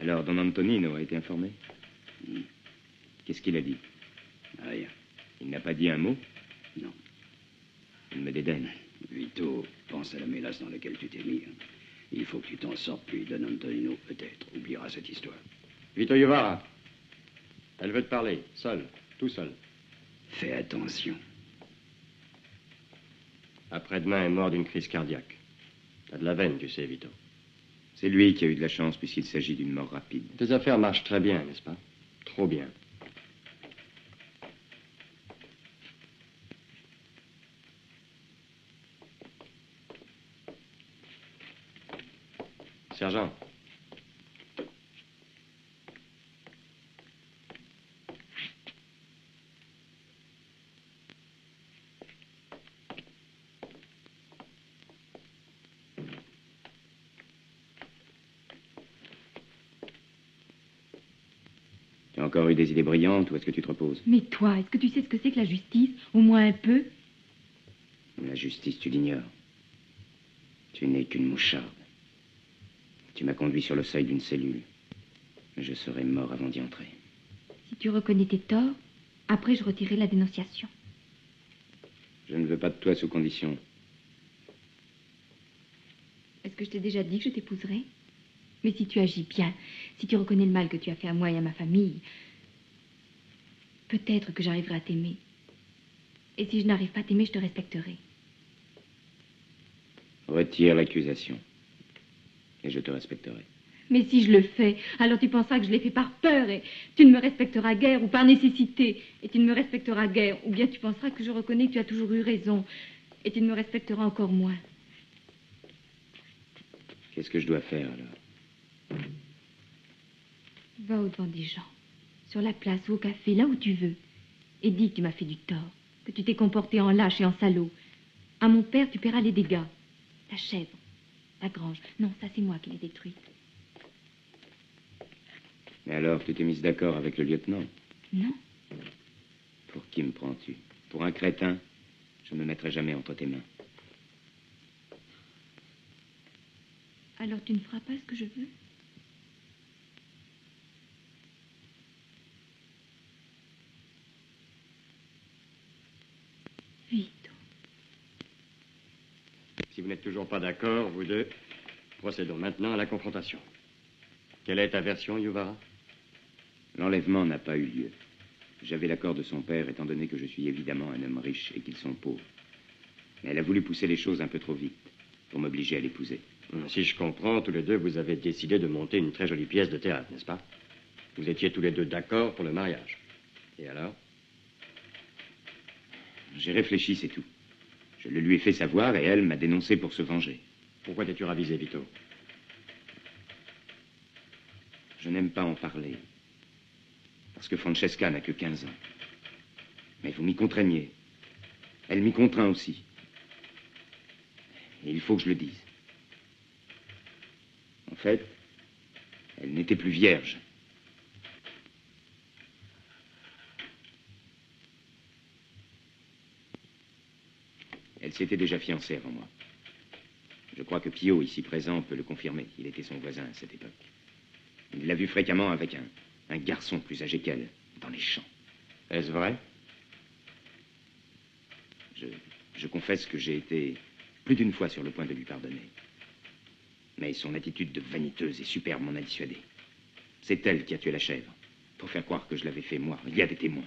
Alors, Don Antonino a été informé? Qu'est-ce qu'il a dit? Rien. Il n'a pas dit un mot? Non. Il me dédaigne. Vito, pense à la mélasse dans laquelle tu t'es mis. Il faut que tu t'en sortes, puis Don Antonino, peut-être, oubliera cette histoire. Vito Iovara. Elle veut te parler, seule, tout seul. Fais attention. Après-demain est mort d'une crise cardiaque. T'as de la veine, tu sais, Vito. C'est lui qui a eu de la chance, puisqu'il s'agit d'une mort rapide. Tes affaires marchent très bien, n'est-ce pas? Trop bien. Sergent. Tu as encore eu des idées brillantes ou est-ce que tu te reposes? Mais toi, est-ce que tu sais ce que c'est que la justice? Au moins un peu? La justice, tu l'ignores. Tu n'es qu'une moucharde. Tu m'as conduit sur le seuil d'une cellule. Je serais mort avant d'y entrer. Si tu reconnais tes torts, après je retirerai la dénonciation. Je ne veux pas de toi sous condition. Est-ce que je t'ai déjà dit que je t'épouserais? Mais si tu agis bien, si tu reconnais le mal que tu as fait à moi et à ma famille, peut-être que j'arriverai à t'aimer. Et si je n'arrive pas à t'aimer, je te respecterai. Retire l'accusation. Et je te respecterai. Mais si je le fais, alors tu penseras que je l'ai fait par peur et tu ne me respecteras guère ou par nécessité et tu ne me respecteras guère. Ou bien tu penseras que je reconnais que tu as toujours eu raison et tu ne me respecteras encore moins. Qu'est-ce que je dois faire alors? Va au-devant des gens, sur la place ou au café, là où tu veux, et dis que tu m'as fait du tort, que tu t'es comporté en lâche et en salaud. À mon père, tu paieras les dégâts. La chèvre, la grange. Non, ça c'est moi qui l'ai détruite. Mais alors, tu t'es mise d'accord avec le lieutenant? Non. Pour qui me prends-tu? Pour un crétin? Je ne me mettrai jamais entre tes mains. Alors tu ne feras pas ce que je veux? Vito. Si vous n'êtes toujours pas d'accord, vous deux, procédons maintenant à la confrontation. Quelle est ta version, Iovara? L'enlèvement n'a pas eu lieu. J'avais l'accord de son père, étant donné que je suis évidemment un homme riche et qu'ils sont pauvres. Mais elle a voulu pousser les choses un peu trop vite, pour m'obliger à l'épouser. Si je comprends, tous les deux, vous avez décidé de monter une très jolie pièce de théâtre, n'est-ce pas? Vous étiez tous les deux d'accord pour le mariage. Et alors? J'ai réfléchi, c'est tout. Je le lui ai fait savoir et elle m'a dénoncé pour se venger. Pourquoi t'es-tu ravisé, Vito? Je n'aime pas en parler. Parce que Francesca n'a que 15 ans. Mais vous m'y contraignez. Elle m'y contraint aussi. Et il faut que je le dise. En fait, elle n'était plus vierge. Elle s'était déjà fiancée avant moi. Je crois que Pio, ici présent, peut le confirmer. Il était son voisin à cette époque. Il l'a vu fréquemment avec un garçon plus âgé qu'elle, dans les champs. Est-ce vrai? Je confesse que j'ai été plus d'une fois sur le point de lui pardonner. Mais son attitude de vaniteuse et superbe m'en a dissuadé. C'est elle qui a tué la chèvre, pour faire croire que je l'avais fait moi. Il y a des témoins.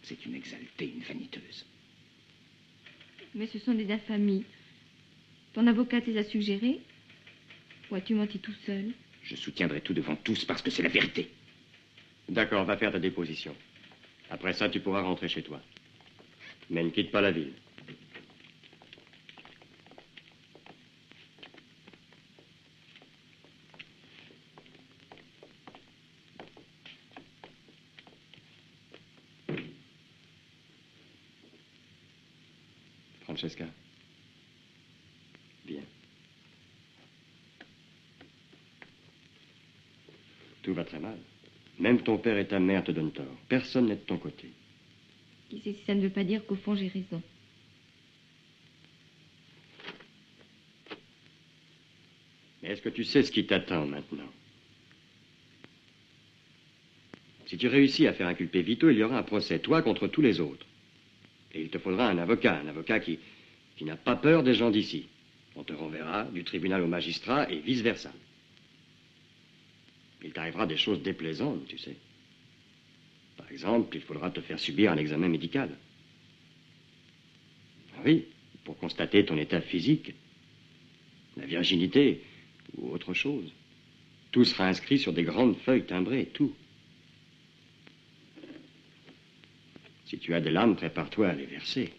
C'est une exaltée, une vaniteuse. Mais ce sont des infamies. Ton avocat te les a suggérées? Ou as-tu menti tout seul? Je soutiendrai tout devant tous parce que c'est la vérité. D'accord, va faire ta déposition. Après ça, tu pourras rentrer chez toi. Mais ne quitte pas la ville. Francesca. Viens. Tout va très mal. Même ton père et ta mère te donnent tort. Personne n'est de ton côté. Qui sait si ça ne veut pas dire qu'au fond j'ai raison? Mais est-ce que tu sais ce qui t'attend maintenant? Si tu réussis à faire inculper Vito, il y aura un procès, toi contre tous les autres. Et il te faudra un avocat qui n'a pas peur des gens d'ici. On te renverra du tribunal au magistrat et vice-versa. Il t'arrivera des choses déplaisantes, tu sais. Par exemple, il faudra te faire subir un examen médical. Oui, pour constater ton état physique, la virginité ou autre chose. Tout sera inscrit sur des grandes feuilles timbrées, tout. Si tu as des larmes, prépare-toi à les verser.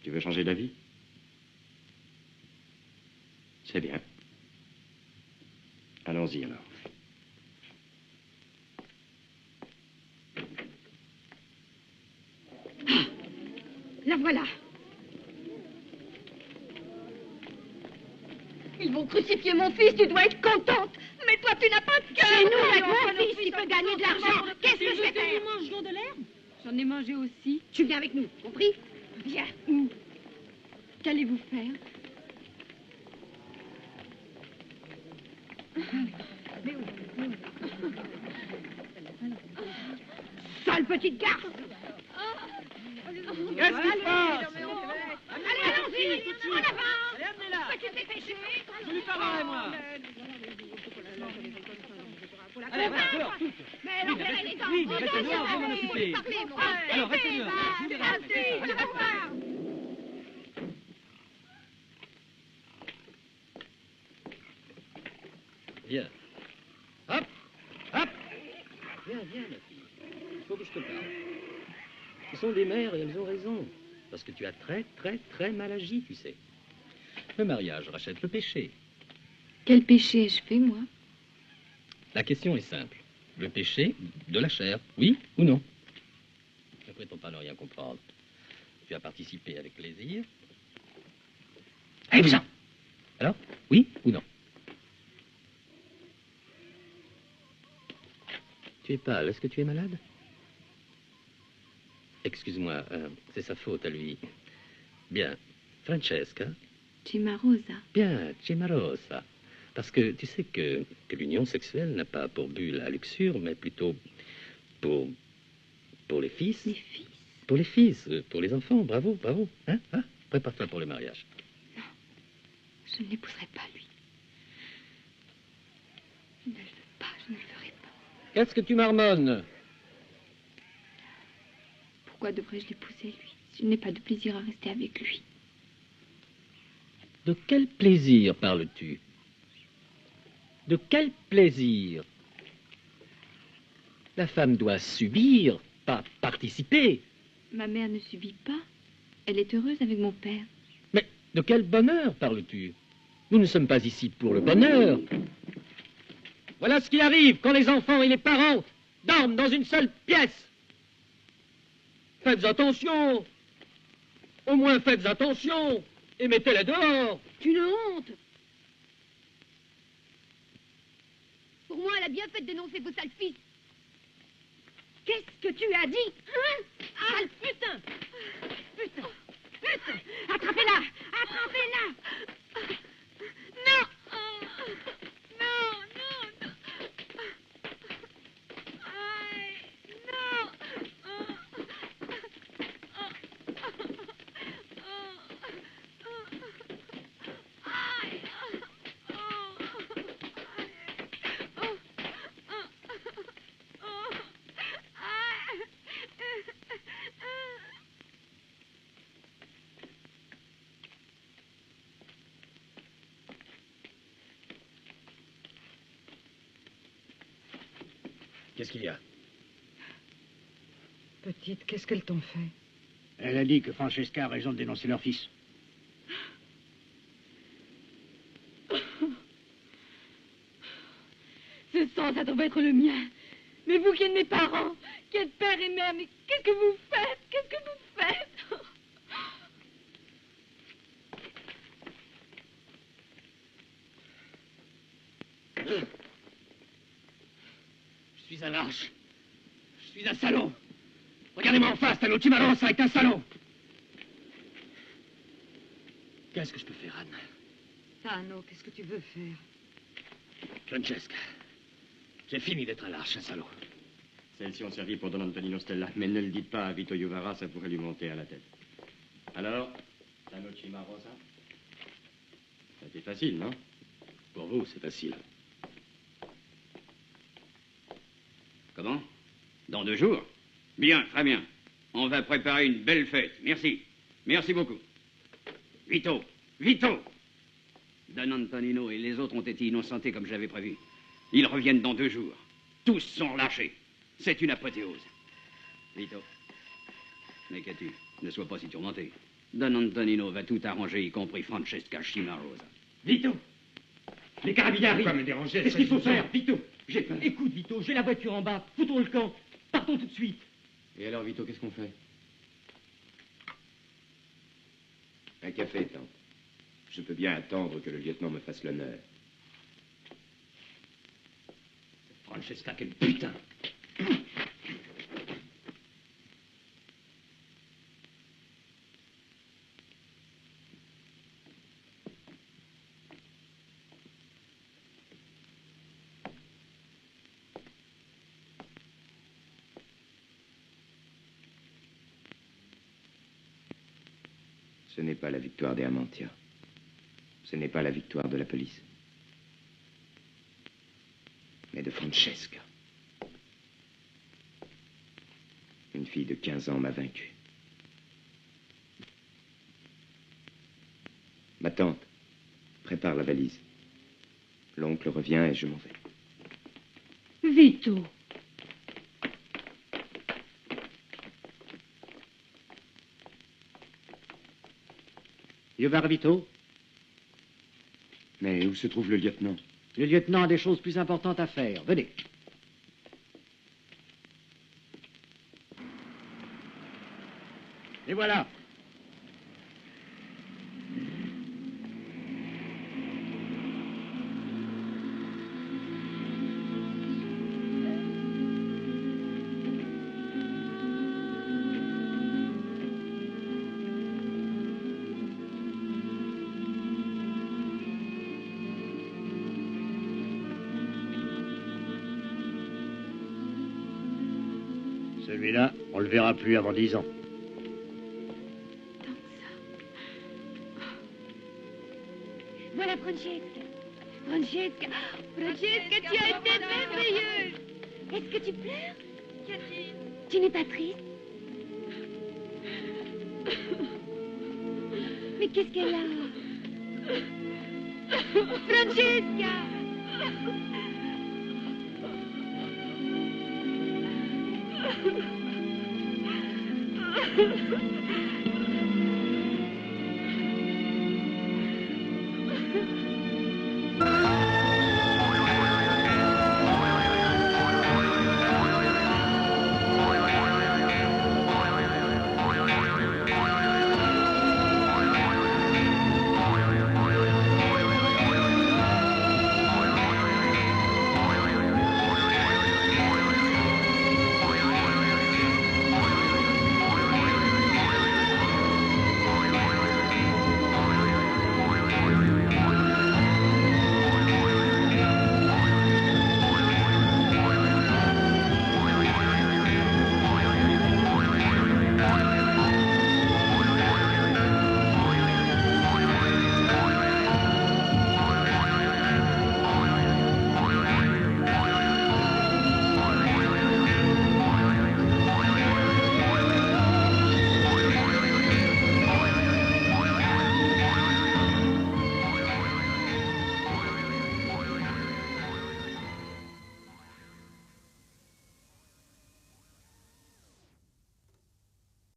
Tu veux changer d'avis? C'est bien. Allons-y alors. La voilà. Ils vont crucifier mon fils, tu dois être contente. Mais toi, tu n'as pas de cœur. C'est nous, avec mon fils, qui peut gagner de l'argent. Qu'est-ce que je vais faire? Nous mangerons de l'herbe. J'en ai mangé aussi. Tu viens avec nous, compris? Viens. Où? Qu'allez-vous faire? Sale petite garce. Qu'est-ce qui se passe? Allez, allons-y, en avant. Peux-tu te dépêcher? Je lui parlerai, moi. Allez, dehors, toutes. Mais elle enverrait les dents. Oui, mais restez dehors, je vais m'en occuper. Parlez-moi. Alors, restez dehors. Je vous verrai. Allez, voir. Viens. Hop, hop. Viens, ma fille. Il faut que je te parle. Ce sont des mères et elles ont raison. Parce que tu as très mal agi, tu sais. Le mariage rachète le péché. Quel péché ai-je fait, moi? La question est simple. Le péché de la chair, oui ou non? Ne prétends pas ne rien comprendre. Tu as participé avec plaisir. Allez, viens. Alors, oui ou non? Tu es pâle, est-ce que tu es malade? Excuse-moi, c'est sa faute à lui. Bien, Francesca? Cimarosa. Bien, Cimarosa. Parce que tu sais que l'union sexuelle n'a pas pour but la luxure, mais plutôt pour les fils. Les fils? Pour les fils, pour les enfants. Bravo, bravo. Hein? Prépare-toi pour le mariage. Non, je ne l'épouserai pas, lui. Je ne le veux pas, je ne le ferai pas. Qu'est-ce que tu marmonnes? Pourquoi devrais-je l'épouser, lui, si je n'ai pas de plaisir à rester avec lui? De quel plaisir parles-tu? De quel plaisir? La femme doit subir, pas participer. Ma mère ne subit pas. Elle est heureuse avec mon père. Mais de quel bonheur parles-tu? Nous ne sommes pas ici pour le bonheur. Voilà ce qui arrive quand les enfants et les parents dorment dans une seule pièce. Faites attention. Au moins faites attention. Et mettez-les dehors. C'est une honte. Pour moi, elle a bien fait de dénoncer vos sales fils. Qu'est-ce que tu as dit, hein? Sale putain! Putain! Putain! Attrapez-la! Attrapez-la! Non! Non! Non! Aïe! Non! Qu'est-ce qu'il y a? Petite, qu'est-ce qu'elles t'ont fait? Elle a dit que Francesca a raison de dénoncer leur fils. Ce sang, ça devrait être le mien. Mais vous qui êtes mes parents, qui êtes père et mère, mais qu'est-ce que vous faites? Qu'est-ce que vous faites? Je suis un lâche. Je suis un salaud. Regardez-moi en face, Tano Cimarosa est un salaud. Qu'est-ce que je peux faire, Anne? Tano, qu'est-ce que tu veux faire? Francesca. C'est fini d'être un lâche, un salaud. Celles-ci ont servi pour Don Antonino Stella, mais ne le dites pas à Vito Juvara, ça pourrait lui monter à la tête. Alors, la noche Cimarosa? C'était facile, non? Pour vous, c'est facile. Comment? Dans 2 jours? Bien, très bien. On va préparer une belle fête. Merci. Merci beaucoup. Vito! Vito! Don Antonino et les autres ont été innocentés comme je l'avais prévu. Ils reviennent dans 2 jours. Tous sont relâchés. C'est une apothéose. Vito. Mais qu'as-tu? Ne sois pas si tourmenté. Don Antonino va tout arranger, y compris Francesca Cimarosa. Vito! Les carabiniers arrivent. Pas me déranger. Qu'est-ce qu'il faut faire, Vito? Écoute, Vito, j'ai la voiture en bas. Foutons le camp. Partons tout de suite. Et alors, Vito, qu'est-ce qu'on fait? Un café, tante. Je peux bien attendre que le lieutenant me fasse l'honneur. Francesca, quel putain! Ce n'est pas la victoire des Amantia. Ce n'est pas la victoire de la police. Mais de Francesca. Une fille de 15 ans m'a vaincu. Ma tante, prépare la valise. L'oncle revient et je m'en vais. Vito. Juvara, Vito? Mais où se trouve le lieutenant? Le lieutenant a des choses plus importantes à faire. Venez. Et voilà. Celui-là, on le verra plus avant 10 ans. Voilà Francesca. Francesca, Francesca, tu as été merveilleuse. Est-ce que tu pleures? Tu n'es pas triste? Mais qu'est-ce qu'elle a? Francesca!